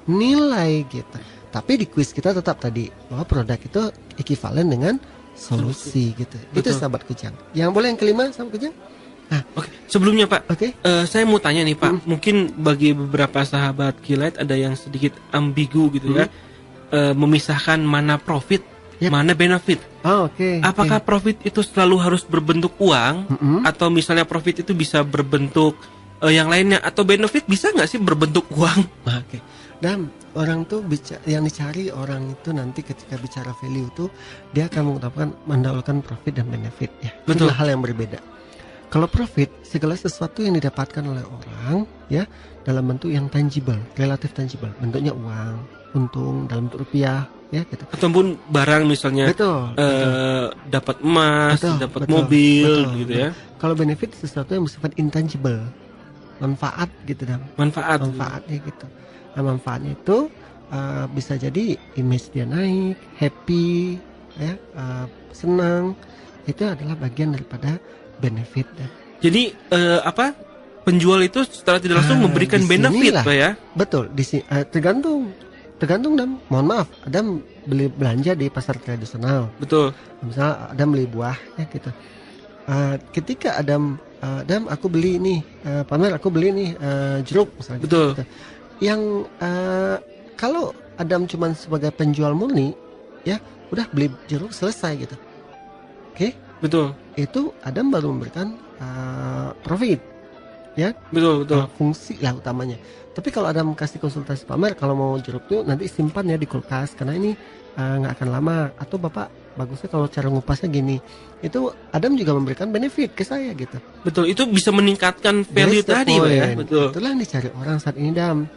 nilai gitu. Tapi di quiz kita tetap tadi bahwa produk itu ekivalen dengan solusi gitu. Betul. Itu sahabat Kujang. Yang boleh yang kelima sahabat Kujang? Nah, sebelumnya Pak, saya mau tanya nih Pak, mungkin bagi beberapa sahabat kilat ada yang sedikit ambigu gitu ya. Memisahkan mana profit, mana benefit. Apakah profit itu selalu harus berbentuk uang, atau misalnya profit itu bisa berbentuk yang lainnya, atau benefit bisa nggak sih berbentuk uang? Dan orang tuh yang dicari orang itu nanti ketika bicara value itu dia akan mendahulukan profit dan benefit ya. Betul. Itu hal yang berbeda. Kalau profit, segala sesuatu yang didapatkan oleh orang ya dalam bentuk yang tangible, relatif tangible, bentuknya uang, untung dalam bentuk rupiah ya gitu. Ataupun barang misalnya dapat emas, dapat mobil gitu ya. Kalau benefit sesuatu yang bersifat intangible, manfaat gitu dan manfaatnya gitu. Nah, manfaatnya itu bisa jadi image dia naik, happy ya, senang, itu adalah bagian daripada benefit. Jadi penjual itu secara tidak langsung memberikan benefit Pak ya? Betul, tergantung dan mohon maaf, Adam beli belanja di pasar tradisional. Betul. Misalnya Adam beli buah ya gitu. Ketika Adam aku beli nih Pamer, aku beli nih jeruk misalnya. Betul. Gitu. Yang kalau Adam cuman sebagai penjual murni, ya udah beli jeruk selesai gitu. Oke? Betul. Itu Adam baru memberikan profit. Ya, betul. Fungsi lah utamanya. Tapi kalau Adam kasih konsultasi pamer, kalau mau jeruk tuh nanti simpan ya di kulkas karena ini nggak akan lama. Atau Bapak bagusnya kalau cara ngupasnya gini. Itu Adam juga memberikan benefit ke saya gitu. Betul, itu bisa meningkatkan value tadi, Pak ya. Betul. Itulah yang dicari orang saat ini, Dam.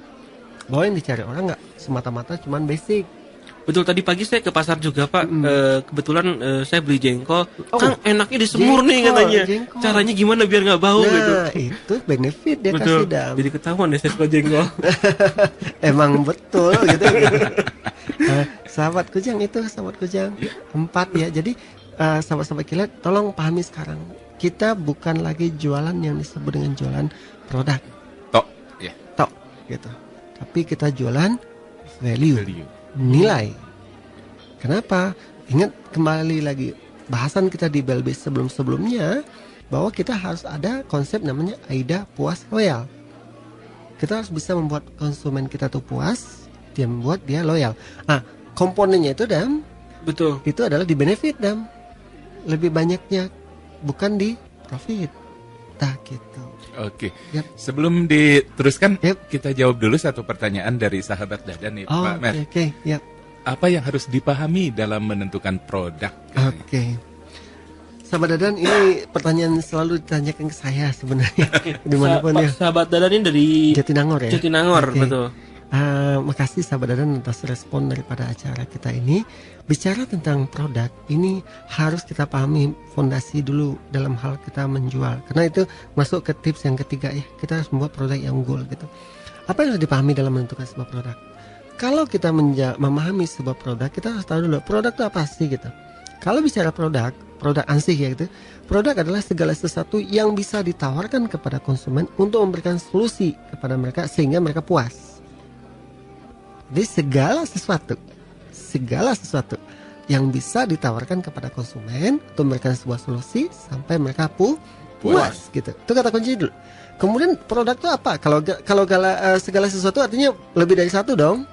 Bahwa yang dicari orang nggak semata-mata cuman basic. Betul, tadi pagi saya ke pasar juga, Pak. Kebetulan saya beli jengkol. Kang, enaknya disemur nih katanya. Jengkol. Caranya gimana biar nggak bau gitu. Nah, itu benefit dia betul. Kasih, Dam. Jadi ketahuan deh saya suka jengkol. Emang betul gitu. Sahabat Kujang itu, sahabat Kujang 4 ya. Jadi sahabat-sahabat kilat, tolong pahami sekarang. Kita bukan lagi jualan yang disebut dengan jualan produk. Tok, ya. Tok, gitu. Tapi kita jualan value. Nilai. Kenapa? Ingat kembali lagi bahasan kita di Belbis sebelum-sebelumnya bahwa kita harus ada konsep namanya AIDA puas loyal. Kita harus bisa membuat konsumen kita tuh puas, dia membuat dia loyal. Nah, komponennya itu, Dam, betul. Itu adalah di benefit, Dam. Lebih banyaknya bukan di profit. Nah, gitu. Oke. Yep. Sebelum diteruskan, kita jawab dulu satu pertanyaan dari sahabat Dadan nih, Pak Mer. Oke. Yep. Apa yang harus dipahami dalam menentukan produk? Oke. Sahabat Dadan, ini pertanyaan selalu ditanyakan ke saya sebenarnya. Dimanapun ya. Sahabat Dadan ini dari Jatinangor ya. Jatinangor, betul. Makasih sahabat Dadan atas respon daripada acara kita ini. Bicara tentang produk, ini harus kita pahami fondasi dulu dalam hal kita menjual. Karena itu masuk ke tips yang ketiga ya. Kita harus membuat produk yang unggul gitu. Apa yang harus dipahami dalam menentukan sebuah produk? Kalau kita memahami sebuah produk, kita harus tahu dulu produk itu apa sih gitu. Kalau bicara produk ansih ya gitu. Produk adalah segala sesuatu yang bisa ditawarkan kepada konsumen untuk memberikan solusi kepada mereka sehingga mereka puas. Jadi segala sesuatu yang bisa ditawarkan kepada konsumen untuk memberikan sebuah solusi sampai mereka puas gitu. Itu kata kunci dulu. Kemudian produk itu apa? Kalau segala sesuatu artinya lebih dari satu dong.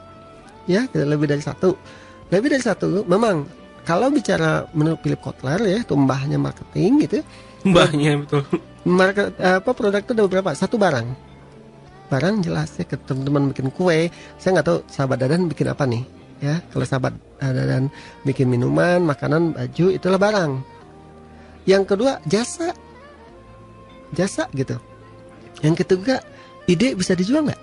Ya, lebih dari satu. Lebih dari satu memang kalau bicara menurut Philip Kotler ya, itu mbahnya marketing gitu. Mbahnya betul. Produk itu ada beberapa? Satu barang jelas ya, ke teman-teman bikin kue. Saya nggak tahu sahabat Dadan bikin apa nih ya. Kalau sahabat Dadan bikin minuman, makanan, baju, itulah barang. Yang kedua jasa gitu. Yang ketiga, ide bisa dijual nggak?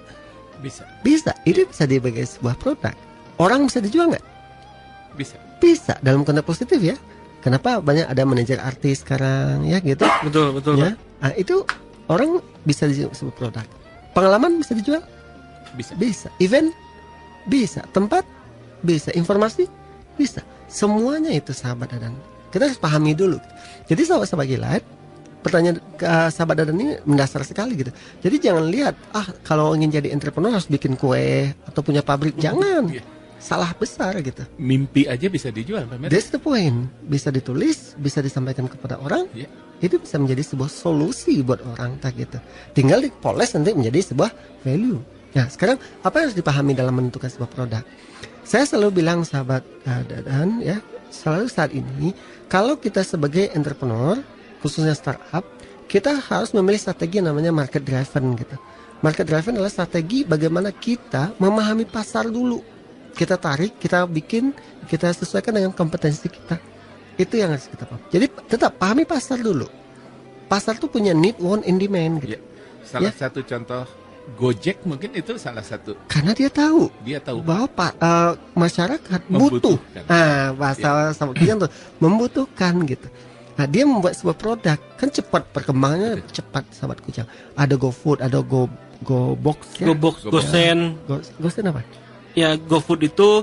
Bisa. Ide bisa dibagai sebuah produk. Orang bisa dijual nggak? Bisa dalam konteks positif ya. Kenapa banyak ada manajer artis sekarang ya gitu. Betul ya. Nah, itu orang bisa dijual sebuah produk. Pengalaman bisa dijual? Bisa. Event? Bisa. Tempat? Bisa. Informasi? Bisa. Semuanya itu sahabat Dadan. Kita harus pahami dulu. Jadi sahabat-sahabat kilat, pertanyaan sahabat Dadan ini mendasar sekali gitu. Jadi jangan lihat, kalau ingin jadi entrepreneur harus bikin kue atau punya pabrik. Jangan. Salah besar gitu. Mimpi aja bisa dijual, Pak Mer. That's the point. Bisa ditulis, bisa disampaikan kepada orang. Itu bisa menjadi sebuah solusi buat orang tak gitu. Tinggal dipoles nanti menjadi sebuah value. Nah, sekarang apa yang harus dipahami dalam menentukan sebuah produk? Saya selalu bilang sahabat Dadan ya, selalu saat ini kalau kita sebagai entrepreneur, khususnya startup, kita harus memilih strategi yang namanya market driven gitu. Market driven adalah strategi bagaimana kita memahami pasar dulu. Kita tarik, kita bikin, kita sesuaikan dengan kompetensi kita. Itu yang harus kita paham. Jadi tetap pahami pasar dulu. Pasar tuh punya need, want, and demand gitu. Salah satu contoh Gojek mungkin itu salah satu. Karena dia tahu bahwa masyarakat butuh. Bahasa sama kita tuh membutuhkan gitu. Nah, dia membuat sebuah produk kan cepat perkembangannya cepat sahabat Kujang. Ada GoFood, ada GoBox ya. GoSend apa? Ya, GoFood itu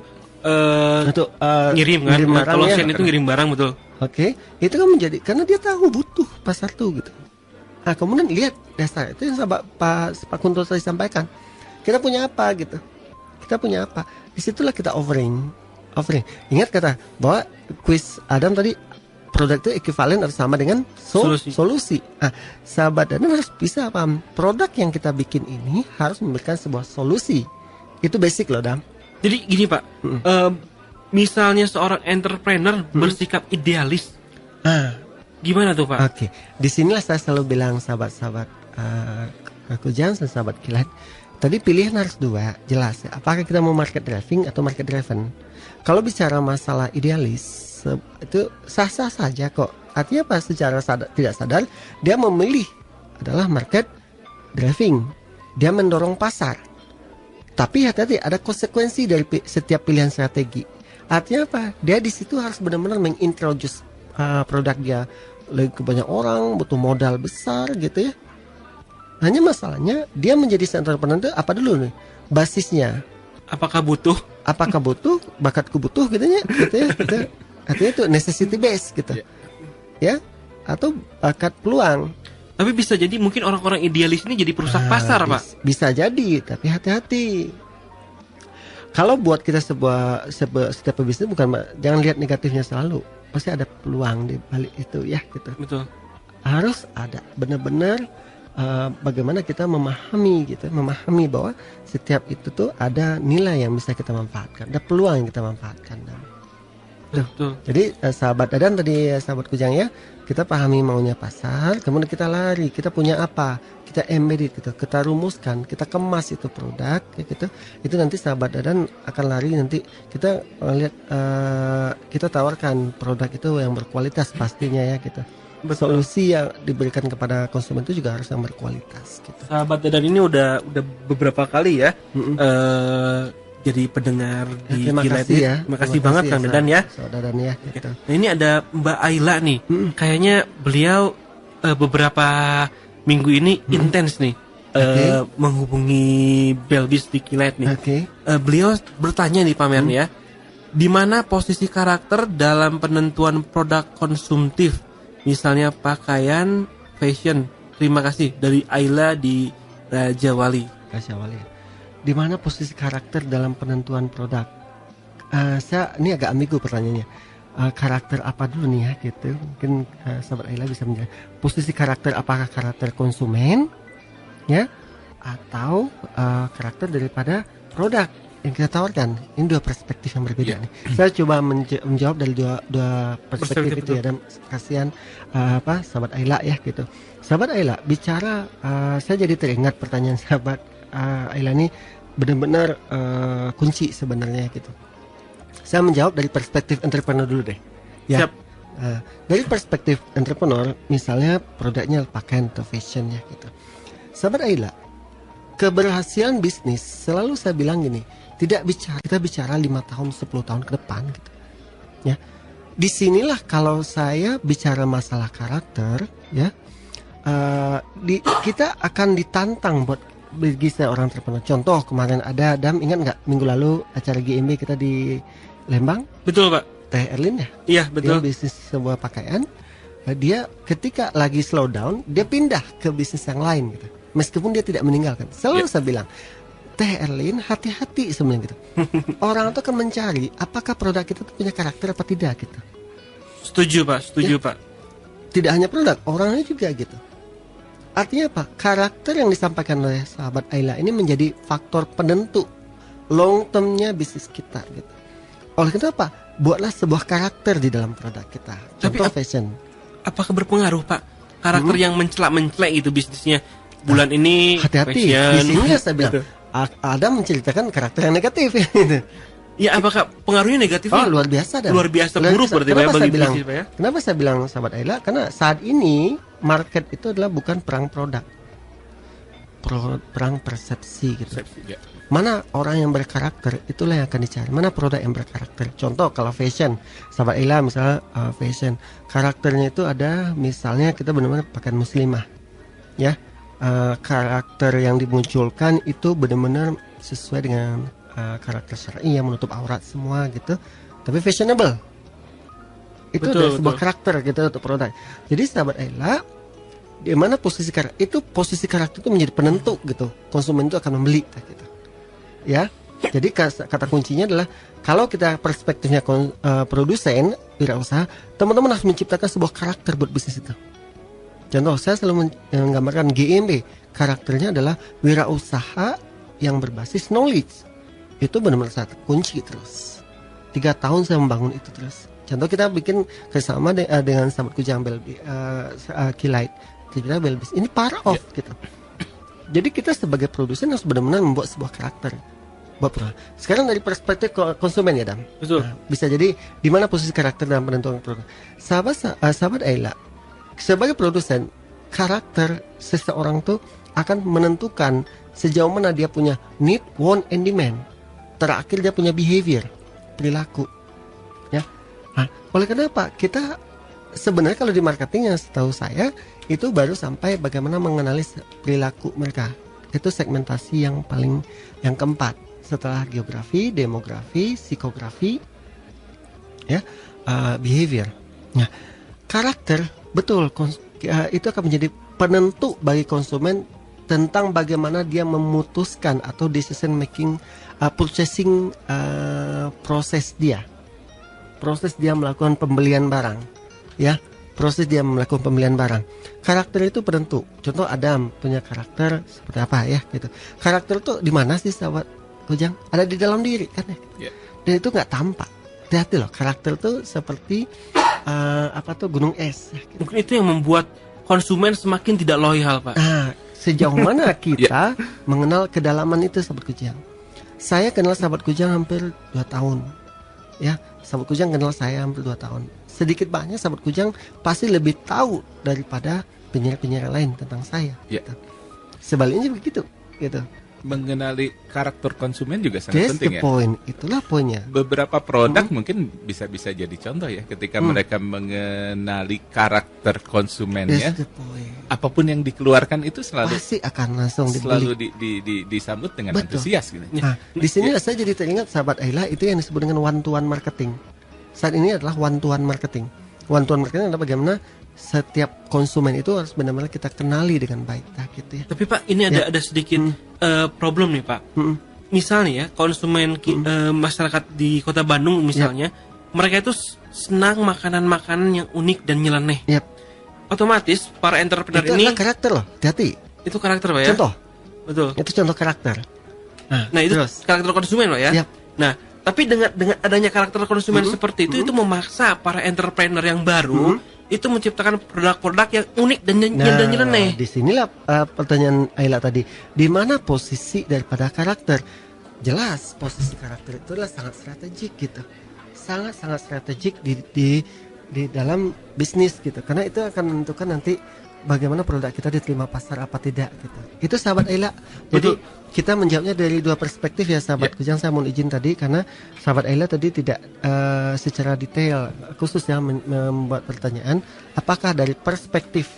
ngirim kan. Kalau Sen itu ngirim barang, betul. Oke, itu kan menjadi karena dia tahu butuh pasar tuh gitu. Nah, kemudian lihat dasar itu yang Pak Kunto tadi sampaikan. Kita punya apa gitu? Kita punya apa? Disitulah kita offering. Ingat kata bahwa kuis Adam tadi produk itu ekuivalen atau sama dengan solusi. Nah, sahabat Dadan harus bisa paham produk yang kita bikin ini harus memberikan sebuah solusi. Itu basic loh, Dam. Jadi gini Pak, misalnya seorang entrepreneur bersikap idealis, gimana tuh Pak? Oke, disinilah saya selalu bilang sahabat-sahabat Kujang dan sahabat kilat, tadi pilihan harus dua, jelas ya. Apakah kita mau market driving atau market driven? Kalau bicara masalah idealis, itu sah-sah saja kok. Artinya apa? Secara tidak sadar dia memilih adalah market driving, dia mendorong pasar. Tapi hati-hati, ada konsekuensi dari setiap pilihan strategi. Artinya apa? Dia di situ harus benar-benar mengintroduce produk dia lagi ke banyak orang, butuh modal besar gitu ya. Hanya masalahnya dia menjadi entrepreneur itu apa dulu nih? Basisnya. Apakah butuh? Bakatku butuh gitu ya. Artinya itu necessity base gitu. Ya? Atau bakat peluang. Tapi bisa jadi mungkin orang-orang idealis ini jadi perusak pasar, Pak. Bisa jadi, tapi hati-hati. Kalau buat kita setiap bisnis jangan lihat negatifnya selalu. Pasti ada peluang di balik itu ya gitu. Betul. Harus ada benar-benar bagaimana kita memahami bahwa setiap itu tuh ada nilai yang bisa kita manfaatkan, ada peluang yang kita manfaatkan. Betul. Jadi sahabat Dadan tadi, sahabat Kujang ya, kita pahami maunya pasar, kemudian kita lari, kita punya apa, kita embed gitu, kita rumuskan, kita kemas itu produk, kayak gitu. Itu nanti sahabat Dadan akan lari, nanti kita lihat, kita tawarkan produk itu yang berkualitas pastinya ya gitu. Betul. Solusi yang diberikan kepada konsumen itu juga harus yang berkualitas gitu. Sahabat Dadan ini udah beberapa kali ya. Jadi pendengar di Kilat ini. Terima kasih banget Kang Dadan ya. Dadan ya. Gitu. Nah ini ada Mbak Ayla nih. Kayaknya beliau beberapa minggu ini intens nih menghubungi Belbis di Kilat nih. Beliau bertanya nih Pamer nih ya, di mana posisi karakter dalam penentuan produk konsumtif, misalnya pakaian, fashion. Terima kasih dari Ayla di Raja Wali. Di mana posisi karakter dalam penentuan produk? Saya ini agak ambigu pertanyaannya. Karakter apa dulu nih ya gitu? Mungkin sahabat Ayla bisa menjawab. Posisi karakter, apakah karakter konsumen, ya, atau karakter daripada produk yang kita tawarkan? Ini dua perspektif yang berbeda nih. Saya coba menjawab dari dua perspektif itu ya. Dan kasihan sahabat Ayla ya gitu. Sahabat Ayla bicara, saya jadi teringat pertanyaan sahabat Ayla ini benar-benar kunci sebenarnya gitu. Saya menjawab dari perspektif entrepreneur dulu deh. Ya. Siap. Dari perspektif entrepreneur, misalnya produknya pakaian atau fashion ya gitu. Sahabat Ayla, keberhasilan bisnis selalu saya bilang gini, kita bicara 5 tahun, 10 tahun ke depan gitu. Ya. Disinilah kalau saya bicara masalah karakter ya, kita akan ditantang buat bagi saya orang entrepreneur. Contoh kemarin ada ingat nggak minggu lalu acara GMB kita di Lembang? Betul Pak. Teh Erlin ya? Iya betul. Dia bisnis sebuah pakaian. Dia ketika lagi slow down, dia pindah ke bisnis yang lain gitu. Meskipun dia tidak meninggalkan. Selalu saya bilang, Teh Erlin hati-hati sebenarnya gitu. Orang itu akan mencari apakah produk kita punya karakter apa tidak gitu. Setuju Pak, Pak. Tidak hanya produk, orangnya juga gitu. Artinya apa? Karakter yang disampaikan oleh sahabat Ayla ini menjadi faktor penentu long termnya bisnis kita gitu. Oleh karena apa? Buatlah sebuah karakter di dalam produk kita. Contoh fashion. Apakah berpengaruh Pak? Karakter yang mencelak-mencelek itu bisnisnya bulan ini hati-hati. Di sini saya bilang ada menceritakan karakter yang negatif gitu. Ya apakah pengaruhnya negatif? Luar biasa dan luar biasa buruk berarti bagi bisnis Pak ya. Kenapa saya bilang sahabat Ayla? Karena saat ini market itu adalah bukan perang produk, perang persepsi gitu. Mana orang yang berkarakter, itulah yang akan dicari. Mana produk yang berkarakter. Contoh kalau fashion, sahabat Ayla misalnya fashion, karakternya itu ada misalnya kita benar-benar pakaian muslimah, ya. Karakter yang dimunculkan itu benar-benar sesuai dengan karakter syar'i yang menutup aurat semua gitu, tapi fashionable. Itu adalah sebuah karakter gitu untuk produk. Jadi sahabat Ayla, di mana posisi karakter itu, posisi karakter itu menjadi penentu gitu. Konsumen itu akan membeli gitu. Ya. Jadi kata kuncinya adalah kalau kita perspektifnya produsen, wirausaha, teman-teman harus menciptakan sebuah karakter buat bisnis itu. Contoh, saya selalu menggambarkan GMB, karakternya adalah wirausaha yang berbasis knowledge. itu benar-benar satu kunci terus. 3 tahun saya membangun itu terus. Contoh kita bikin kerjasama dengan sahabat Kujang Keylight, kita Belbis ini para off gitu. Jadi kita sebagai produsen harus benar-benar membuat sebuah karakter. Sekarang dari perspektif konsumen ya Dam. Betul. Bisa jadi di mana posisi karakter dalam penentuan produk. Sahabat Ayla sebagai produsen, karakter seseorang tuh akan menentukan sejauh mana dia punya need, want, and demand. Terakhir dia punya behavior, perilaku. Ya. Nah, oleh kenapa kita sebenarnya kalau di marketing yang setahu saya itu baru sampai bagaimana menganalisis perilaku mereka. Itu segmentasi yang keempat setelah geografi, demografi, psikografi, ya, behavior. Nah, karakter betul itu akan menjadi penentu bagi konsumen tentang bagaimana dia memutuskan atau decision making, purchasing proses dia melakukan pembelian barang, ya. Proses dia melakukan pembelian barang. Karakter itu penentu. Contoh Adam punya karakter seperti apa ya gitu. Karakter itu di mana sih sahabat Kujang? Ada di dalam diri kan ya. Yeah. Dan itu nggak tampak. Hati-hati loh. Karakter itu seperti gunung es. Ya, gitu. Mungkin itu yang membuat konsumen semakin tidak loyal, Pak. Nah, sejauh mana kita mengenal kedalaman itu sahabat Kujang? Saya kenal sahabat Kujang hampir 2 tahun. Ya, sahabat Kujang kenal saya hampir 2 tahun. Sedikit banyak sahabat Kujang pasti lebih tahu daripada penyiar-penyiar lain tentang saya. Gitu. Sebaliknya begitu, gitu. Mengenali karakter konsumen juga sangat penting ya. Point. Itulah poinnya. Beberapa produk mungkin bisa jadi contoh ya ketika mereka mengenali karakter konsumennya. Apapun yang dikeluarkan itu selalu pasti akan langsung dibeli. Selalu disambut dengan antusias gitu. Nah, di sini saya jadi teringat sahabat Ayla itu yang disebut dengan one-to-one marketing. Saat ini adalah one-to-one marketing. One-to-one marketing adalah bagaimana setiap konsumen itu harus benar-benar kita kenali dengan baik, gitu ya. Tapi Pak, ini ada sedikit problem nih Pak. Misalnya ya, konsumen masyarakat di Kota Bandung misalnya, mereka itu senang makanan-makanan yang unik dan nyeleneh. Otomatis para entrepreneur itu ini karakter loh, hati-hati. Itu karakter Pak ya. Contoh. Betul. Itu contoh karakter. Nah itu karakter konsumen Pak ya. Nah, tapi dengan adanya karakter konsumen seperti itu memaksa para entrepreneur yang baru itu menciptakan produk-produk yang unik dan nyeleneh. Disinilah pertanyaan Ayla tadi, di mana posisi daripada karakter? Jelas posisi karakter itu adalah sangat strategik gitu, sangat strategik di dalam bisnis gitu, karena itu akan menentukan nanti bagaimana produk kita diterima pasar apa tidak gitu. Itu sahabat Ayla. Jadi kita menjawabnya dari 2 perspektif ya sahabat Kujang. Saya mohon izin tadi karena sahabat Ayla tadi tidak secara detail khusus ya membuat pertanyaan apakah dari perspektif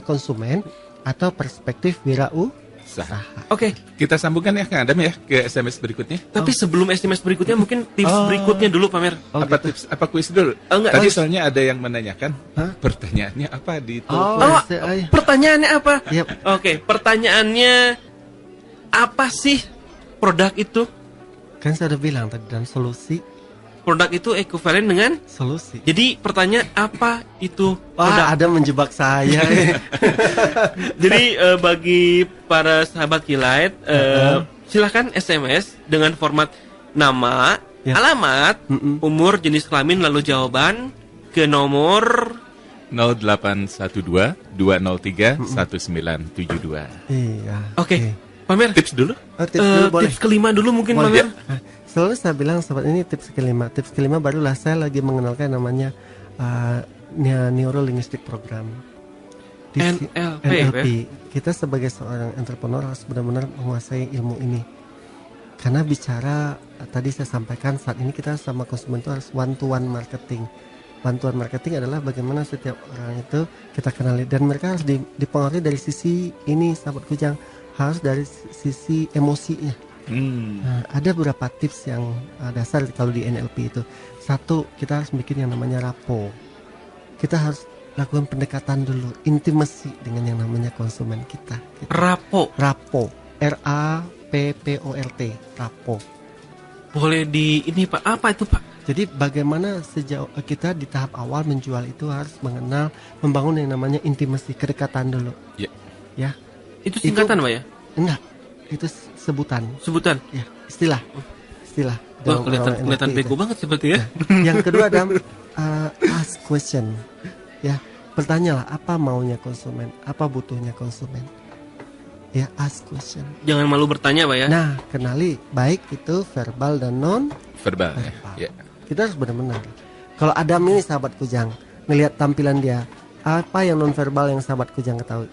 konsumen atau perspektif wirausaha. Oke, kita sambungkan ya Kang Adam ya ke SMS berikutnya. Tapi sebelum SMS berikutnya mungkin tips berikutnya dulu Pamer. Apa gitu. Tips? Apa kuis dulu? Tadi soalnya ada yang menanyakan pertanyaannya apa di pertanyaannya apa? Oke, pertanyaannya apa sih produk itu? Kan saya udah bilang tadi dalam solusi. Produk itu ekuivalen dengan solusi. Jadi pertanyaan apa itu produk? Ada menjebak saya. Jadi bagi para sahabat Keylight, silahkan SMS dengan format nama, alamat, umur, jenis kelamin, lalu jawaban ke nomor 0812 203 1972. Iya. Oke. Pamer, tips dulu? Tips kelima dulu mungkin Pamer. Selalu saya bilang sahabat ini tips kelima. Tips kelima barulah saya lagi mengenalkan namanya Neuro Linguistic Program. NLP. Kita sebagai seorang entrepreneur harus benar-benar menguasai ilmu ini. Karena bicara tadi saya sampaikan saat ini kita sama konsumen itu harus one-to-one marketing. One-to-one marketing adalah bagaimana setiap orang itu kita kenali dan mereka harus dipengaruhi dari sisi ini sahabat Kujang. Harus dari sisi emosinya. Nah, ada beberapa tips yang dasar kalau di NLP itu. 1, kita harus bikin yang namanya rapport. Kita harus lakukan pendekatan dulu, intimacy dengan yang namanya konsumen kita. Gitu. Rapport. RAPPORT. Rapport. Boleh di ini Pak, apa itu Pak? Jadi bagaimana sejauh kita di tahap awal menjual itu harus mengenal, membangun yang namanya intimacy, kedekatan dulu. Ya. Itu singkatan Pak ya? Enggak, itu sebutan. Sebutan? Ya, istilah. pastilah. Wah, kelihatan bego banget seperti ya. Nah, yang kedua Adam, ask question. Ya, bertanyalah apa maunya konsumen, apa butuhnya konsumen. Ya, ask question. Jangan malu bertanya, Pak ya. Nah, kenali baik itu verbal dan non verbal. Ya. Kita harus benar-benar. Kalau Adam ini sahabat Kujang, ngelihat tampilan dia, apa yang non verbal yang sahabat Kujang ketahui?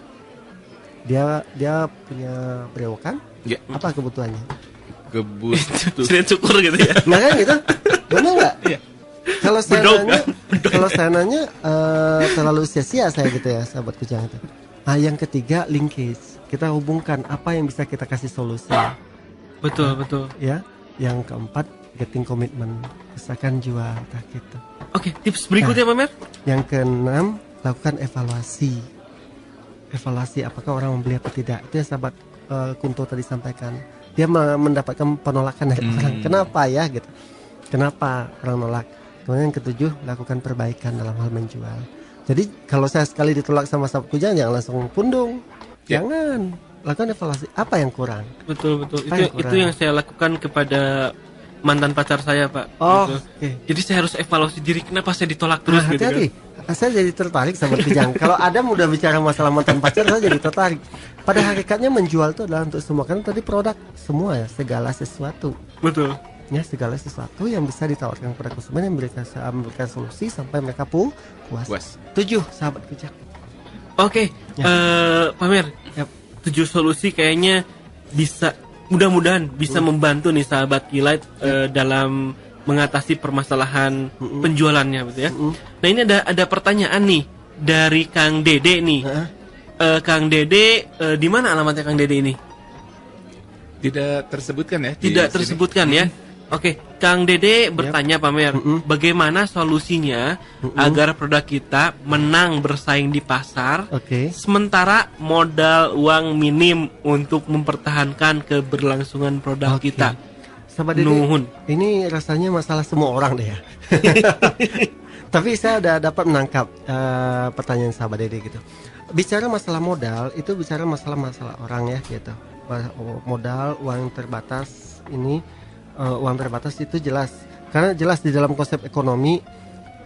Dia punya brewokan? Ya. Apa kebutuhannya? Sering syukur gitu ya. Nah kan gitu, benar nggak? Iya. Kalau saya nanya, terlalu sia-sia saya gitu ya, sahabat Kujang itu. Nah, yang ketiga linkage, kita hubungkan apa yang bisa kita kasih solusi. Betul. Ya, yang keempat getting commitment, misalkan jual, tak gitu. Oke, tips berikutnya Pak Mer. Yang keenam, lakukan evaluasi. Evaluasi apakah orang membeli apa tidak. Itu yang sahabat Kunto tadi sampaikan. Dia mendapatkan penolakan dari orang. Kenapa ya gitu? Kenapa orang nolak? Kemudian yang ketujuh, lakukan perbaikan dalam hal menjual. Jadi kalau saya sekali ditolak sama sahabat Kujang, jangan langsung pundung. Jangan. Lakukan evaluasi. Apa yang kurang? Betul. Itu yang saya lakukan kepada mantan pacar saya, Pak. Oh, gitu. Okay. Jadi saya harus evaluasi diri. Kenapa saya ditolak terus gitu kan? Saya jadi tertarik sama Kujang. Kalau Adam udah bicara masalah mantan pacar, saya jadi tertarik. Pada hakikatnya menjual itu adalah untuk semua. Karena tadi produk semua ya, segala sesuatu. Betul. Ya, segala sesuatu yang bisa ditawarkan kepada konsumen yang memberikan solusi sampai mereka puas. 7 sahabat Kujang. Oke, Pak Mer. 7 solusi kayaknya bisa, mudah-mudahan bisa membantu nih sahabat Keylight dalam mengatasi permasalahan penjualannya, betul ya. Nah, ini ada pertanyaan nih dari Kang Dede nih. Kang Dede, di mana alamatnya Kang Dede ini? Tidak tersebutkan ya? Tidak tersebutkan ya. Oke, Kang Dede bertanya Pak Mer, bagaimana solusinya agar produk kita menang bersaing di pasar, sementara modal uang minim untuk mempertahankan keberlangsungan produk kita. Sahabat Dede, ini rasanya masalah semua orang deh ya. Tapi saya udah dapat menangkap pertanyaan sahabat Dede gitu. Bicara masalah modal itu bicara masalah orang ya gitu. Modal, uang terbatas ini, uang terbatas itu jelas. Karena jelas di dalam konsep ekonomi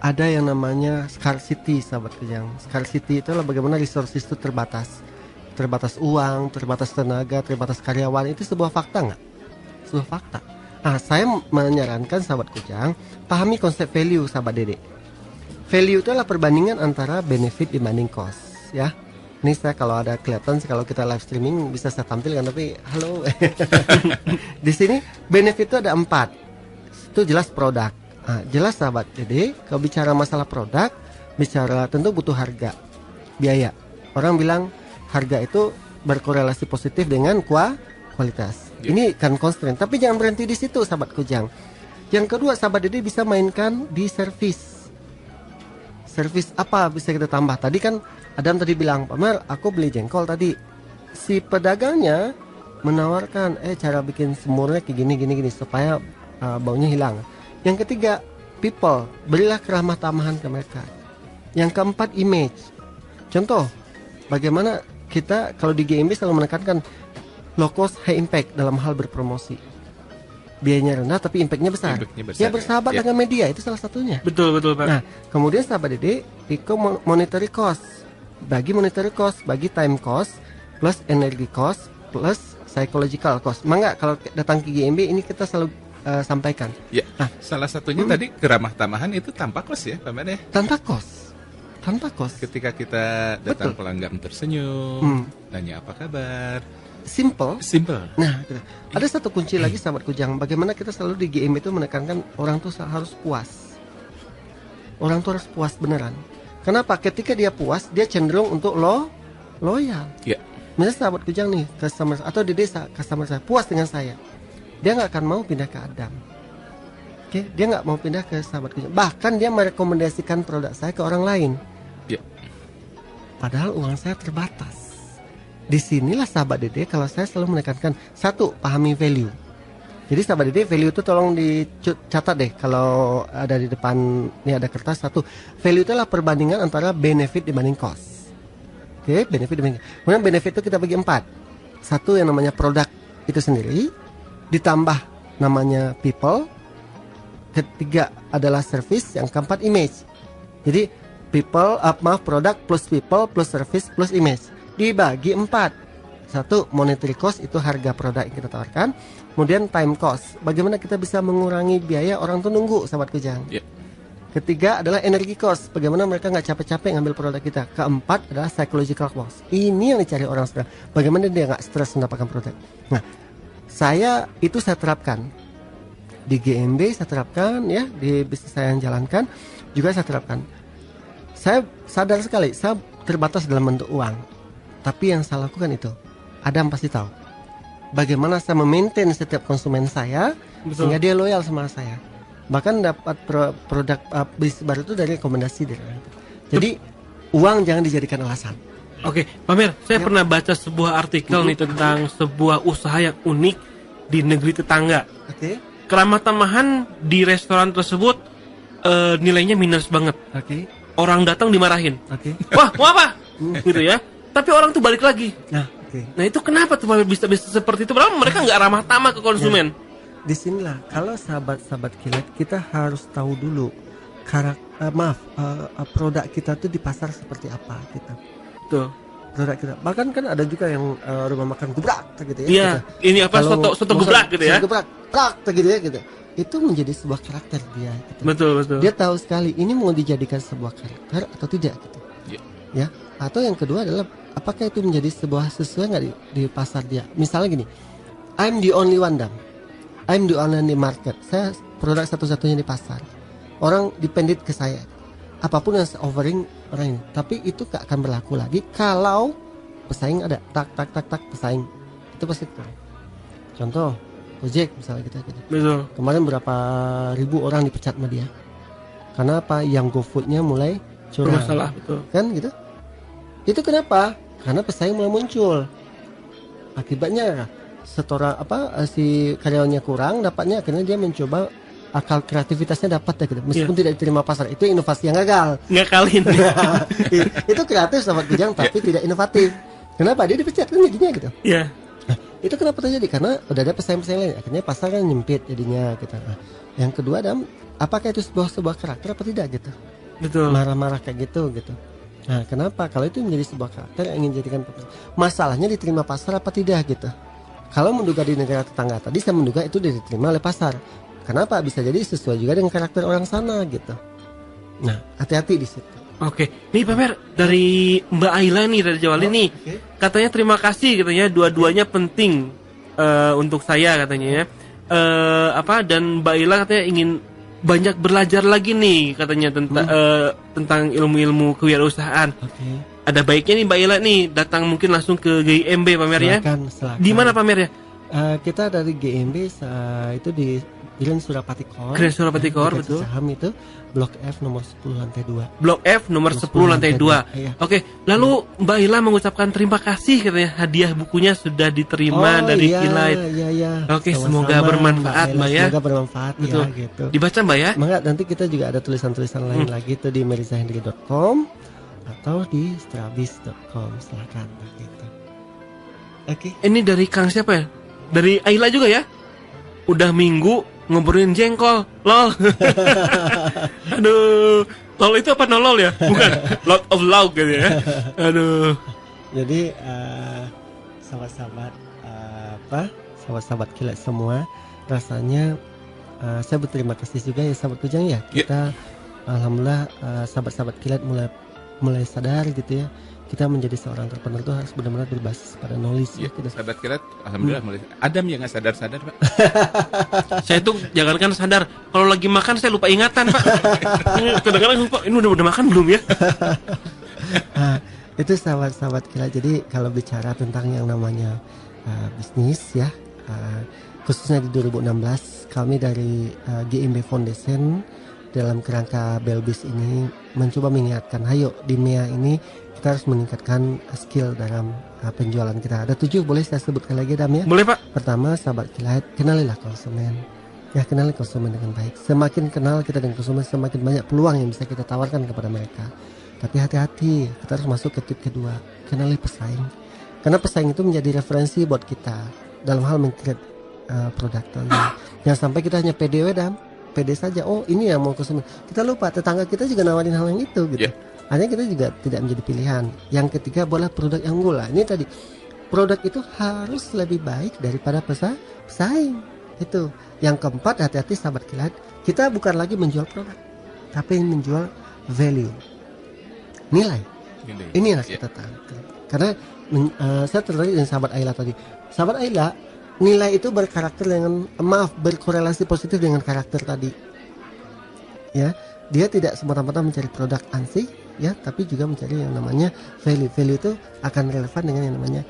ada yang namanya scarcity, sahabat Kujang. Scarcity itu adalah bagaimana resources itu terbatas. Terbatas uang, terbatas tenaga, terbatas karyawan. Itu sebuah fakta nggak? Sebuah fakta. Nah, saya menyarankan sahabat Kujang, pahami konsep value, sahabat Dede. Value itu adalah perbandingan antara benefit dibanding cost, ya. Ini saya kalau ada kelihatan, kalau kita live streaming bisa saya tampilkan, tapi halo. Di sini benefit itu ada 4. Itu jelas produk. Nah, jelas sahabat Dede, kalau bicara masalah produk, bicara tentu butuh harga, biaya. Orang bilang harga itu berkorelasi positif dengan kualitas. Ini kan constraint, tapi jangan berhenti di situ sahabat Kujang. Yang kedua, sahabat Dede bisa mainkan di service. Service apa bisa kita tambah? Tadi kan Adam tadi bilang, Pak Mer, aku beli jengkol tadi. Si pedagangnya menawarkan, cara bikin semurnya kayak gini supaya baunya hilang. Yang ketiga, people, berilah keramah tamahan ke mereka. Yang keempat, image. Contoh, bagaimana kita kalau di GMB selalu menekankan low cost high impact dalam hal berpromosi. Biayanya rendah tapi impactnya besar. Ya bersahabat dengan media, itu salah satunya. Betul Pak. Nah, kemudian sahabat Dede, monetary cost. Bagi monetary cost, bagi time cost, plus energy cost, plus psychological cost. Mangga kalau datang ke GMB ini kita selalu sampaikan. Ya. Nah, salah satunya tadi keramah tamahan itu tanpa cost ya, Pak Mer ya? Tanpa cost. Ketika kita datang pelanggan tersenyum, tanya apa kabar. Simple. Nah, ada satu kunci lagi sahabat Kujang. Bagaimana kita selalu di GM itu menekankan orang tuh harus puas. Orang tuh harus puas beneran. Kenapa? Ketika dia puas, dia cenderung untuk loyal. Ya. Misalnya sahabat Kujang nih, customer atau di desa customer saya puas dengan saya, dia nggak akan mau pindah ke Adam. Oke, dia nggak mau pindah ke sahabat Kujang. Bahkan dia merekomendasikan produk saya ke orang lain. Ya. Padahal uang saya terbatas. Disinilah sahabat Dede kalau saya selalu menekankan, satu, pahami value. Jadi sahabat Dede, value itu tolong dicatat deh. Kalau ada di depan, ini ada kertas. Satu, value itu adalah perbandingan antara benefit dibanding cost. Oke, benefit dibanding. Kemudian benefit itu kita bagi 4. Satu yang namanya produk itu sendiri, ditambah namanya people, ketiga adalah service, yang keempat image. Jadi people, produk plus people plus service plus image dibagi 4. Satu, monetary cost, itu harga produk yang kita tawarkan. Kemudian time cost, bagaimana kita bisa mengurangi biaya orang tuh nunggu, sahabat Kujang. Ketiga adalah energy cost, bagaimana mereka nggak capek-capek ngambil produk kita. Keempat adalah psychological cost, ini yang dicari orang sekarang, bagaimana dia nggak stres mendapatkan produk. Nah, saya terapkan di GMB, saya terapkan ya, di bisnis saya yang jalankan juga saya terapkan. Saya sadar sekali, saya terbatas dalam bentuk uang, tapi yang saya lakukan itu, Adam pasti tahu bagaimana saya memaintain setiap konsumen saya. Betul. Sehingga dia loyal sama saya. Bahkan dapat produk bisnis baru itu dari rekomendasi dari orang itu. Jadi uang jangan dijadikan alasan. Oke, Pamer, saya pernah baca sebuah artikel nih tentang sebuah usaha yang unik di negeri tetangga. Oke. Keramat tamahan di restoran tersebut nilainya minus banget. Oke. Orang datang dimarahin. Oke. Wah, mau apa? Gitu ya. Tapi orang tuh balik lagi. Nah, oke. Nah itu kenapa tuh bisa seperti itu? Padahal mereka nggak ramah tamah ke konsumen. Disinilah kalau sahabat-sahabat kilat, kita harus tahu dulu produk kita tuh di pasar seperti apa kita. Tuh. Produk kita. Bahkan kan ada juga yang rumah makan gebrak gitu ya. Iya. Gitu. Ini apa, soto gebrak gitu ya. Soto gebrak gitu ya gitu. Itu menjadi sebuah karakter dia gitu. Betul. Dia tahu sekali ini mau dijadikan sebuah karakter atau tidak gitu. Ya. Atau yang kedua adalah apakah itu menjadi sebuah sesuai nggak di pasar dia. Misalnya gini, I'm the only one dam. I'm the only one in the market. Saya produk satu-satunya di pasar. Orang dependent ke saya. Apapun yang saya offering orang ini. Tapi itu gak akan berlaku lagi kalau pesaing ada. Tak pesaing. Itu pasti kurang. Contoh Gojek misalnya kita gitu. Betul. Kemarin berapa ribu orang dipecat sama dia. Karena apa? Yang GoFood-nya mulai curang. Masalah, betul. Kan gitu. Itu kenapa? Karena pesaing mulai muncul. Akibatnya si karyawannya kurang, dapatnya akhirnya dia mencoba akal kreativitasnya dapat ya gitu. Meskipun tidak diterima pasar, itu inovasi yang gagal. Ngakalin. Itu kreatif sahabat Kujang tapi tidak inovatif. Kenapa? Dia dipecat kan jadinya gitu. Iya. Nah, itu kenapa terjadi? Karena udah ada pesaing-pesaing lain. Akhirnya pasar kan nyempit jadinya gitu. Nah, yang kedua apakah itu sebuah karakter apa tidak gitu? Betul. Marah-marah kayak gitu. Nah, kenapa? Kalau itu menjadi sebuah karakter yang ingin jadikan masalahnya diterima pasar apa tidak gitu. Kalau menduga di negara tetangga tadi, saya menduga itu diterima oleh pasar. Kenapa? Bisa jadi sesuai juga dengan karakter orang sana gitu. Nah, hati-hati di situ. Oke, nih Pamer, dari Mbak Ayla nih dari Jawa nih, katanya terima kasih katanya, dua-duanya penting untuk saya katanya ya. Dan Mbak Ayla katanya ingin banyak belajar lagi nih katanya tentang ilmu-ilmu kewirausahaan. Ada baiknya nih Mbak Ayla nih datang mungkin langsung ke GIMB Pamer ya. Silakan. Di mana Pamer ya? Kita dari GIMB itu di Grand Surapati Core. Grand Surapati Core, betul. Saham itu Blok F nomor 10 lantai 2. Blok F nomor 10 lantai 2. Iya. Oke, lalu Mbak Ayla mengucapkan terima kasih katanya, hadiah bukunya sudah diterima dari Kilat. Iya. Oke, semoga bermanfaat Mbak ya. Semoga bermanfaat. Betul. Ya gitu. Dibaca Mbak ya. Maka nanti kita juga ada tulisan-tulisan lain lagi tuh di merizahendri.com atau di strabis.com. Silakan gitu. Oke. Ini dari Kang siapa ya? Dari Ayla juga ya? Udah minggu ngobrolin jengkol, lol. Aduh, lol itu apa nolol ya? Bukan, lot of love gitu ya. Aduh. Jadi sahabat-sahabat Kilat semua, rasanya saya berterima kasih juga ya sahabat Kujang ya. Kita alhamdulillah sahabat-sahabat Kilat mulai sadar gitu ya. Kita menjadi seorang entrepreneur itu harus benar-benar berbasis pada knowledge ya. Sahabat Kilat, alhamdulillah mulai. Adam yang nggak sadar-sadar Pak. Saya tuh jangankan sadar, kalau lagi makan saya lupa ingatan Pak. Kadang-kadang lupa, ini udah makan belum ya? Itu sahabat-sahabat Kilat. Jadi kalau bicara tentang yang namanya bisnis ya, khususnya di 2016 kami dari GIMB Foundation dalam kerangka Belbis ini mencoba mengingatkan, ayo di MEA ini kita harus meningkatkan skill dalam penjualan kita. Ada 7, boleh saya sebutkan lagi Adam ya? Boleh Pak. Pertama, sahabat Kilat, kenalilah konsumen. Ya, kenali konsumen dengan baik. Semakin kenal kita dengan konsumen, semakin banyak peluang yang bisa kita tawarkan kepada mereka. Tapi hati-hati, kita harus masuk ke tip kedua, kenali pesaing. Karena pesaing itu menjadi referensi buat kita dalam hal produk tadi. Jangan sampai kita hanya pede saja. Oh ini yang mau konsumen. Kita lupa tetangga kita juga nawarin hal yang itu gitu. Hanya kita juga tidak menjadi pilihan. Yang ketiga adalah produk yang unggul. Ini tadi produk itu harus lebih baik daripada pesaing. Itu. Yang keempat, hati-hati sahabat kilat. Kita bukan lagi menjual produk, tapi menjual value, nilai. Ini yang kita tahu. Karena saya tertarik dengan sahabat Ayla tadi. Sahabat Ayla, nilai itu berkorelasi positif dengan karakter tadi. Ya, dia tidak semata-mata mencari produk ansih, ya, tapi juga mencari yang namanya value. Value itu akan relevan dengan yang namanya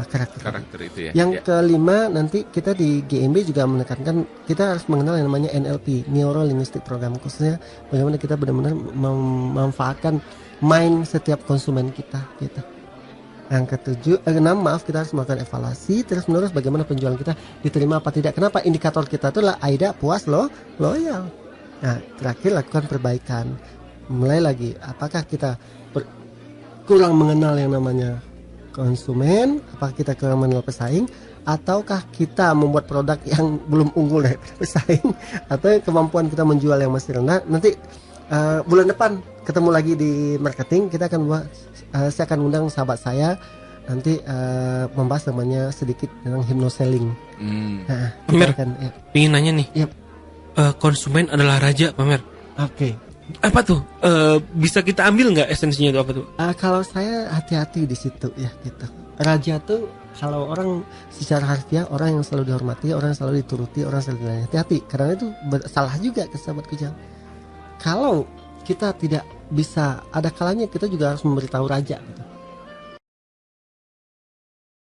karakter itu ya. Yang kelima, nanti kita di GMB juga menekankan kita harus mengenal yang namanya NLP, Neuro Linguistic Program, khususnya bagaimana kita benar-benar memanfaatkan mind setiap konsumen kita gitu. Yang keenam, kita harus melakukan evaluasi terus menerus bagaimana penjualan kita diterima apa tidak. Kenapa? Indikator kita itu adalah AIDA, puas, loyal. Nah, terakhir lakukan perbaikan. Mulai lagi, apakah kita kurang mengenal yang namanya konsumen, apakah kita kurang mengenal pesaing, ataukah kita membuat produk yang belum unggul dari pesaing, atau kemampuan kita menjual yang masih rendah. Nanti bulan depan ketemu lagi di marketing, kita akan saya akan undang sahabat saya nanti membahas namanya sedikit tentang hypnoselling. Nah, Pamer, ingin nanya nih, konsumen adalah raja, Pamer. Oke. Apa tuh? Bisa kita ambil nggak esensinya itu apa tuh? Kalau saya hati-hati di situ ya gitu. Raja tuh kalau orang secara harfiah orang yang selalu dihormati, orang yang selalu dituruti, orang yang selalu dilayani. Hati-hati karena itu salah juga ke sahabat kujang. Kalau kita tidak bisa, ada kalanya kita juga harus memberitahu raja gitu.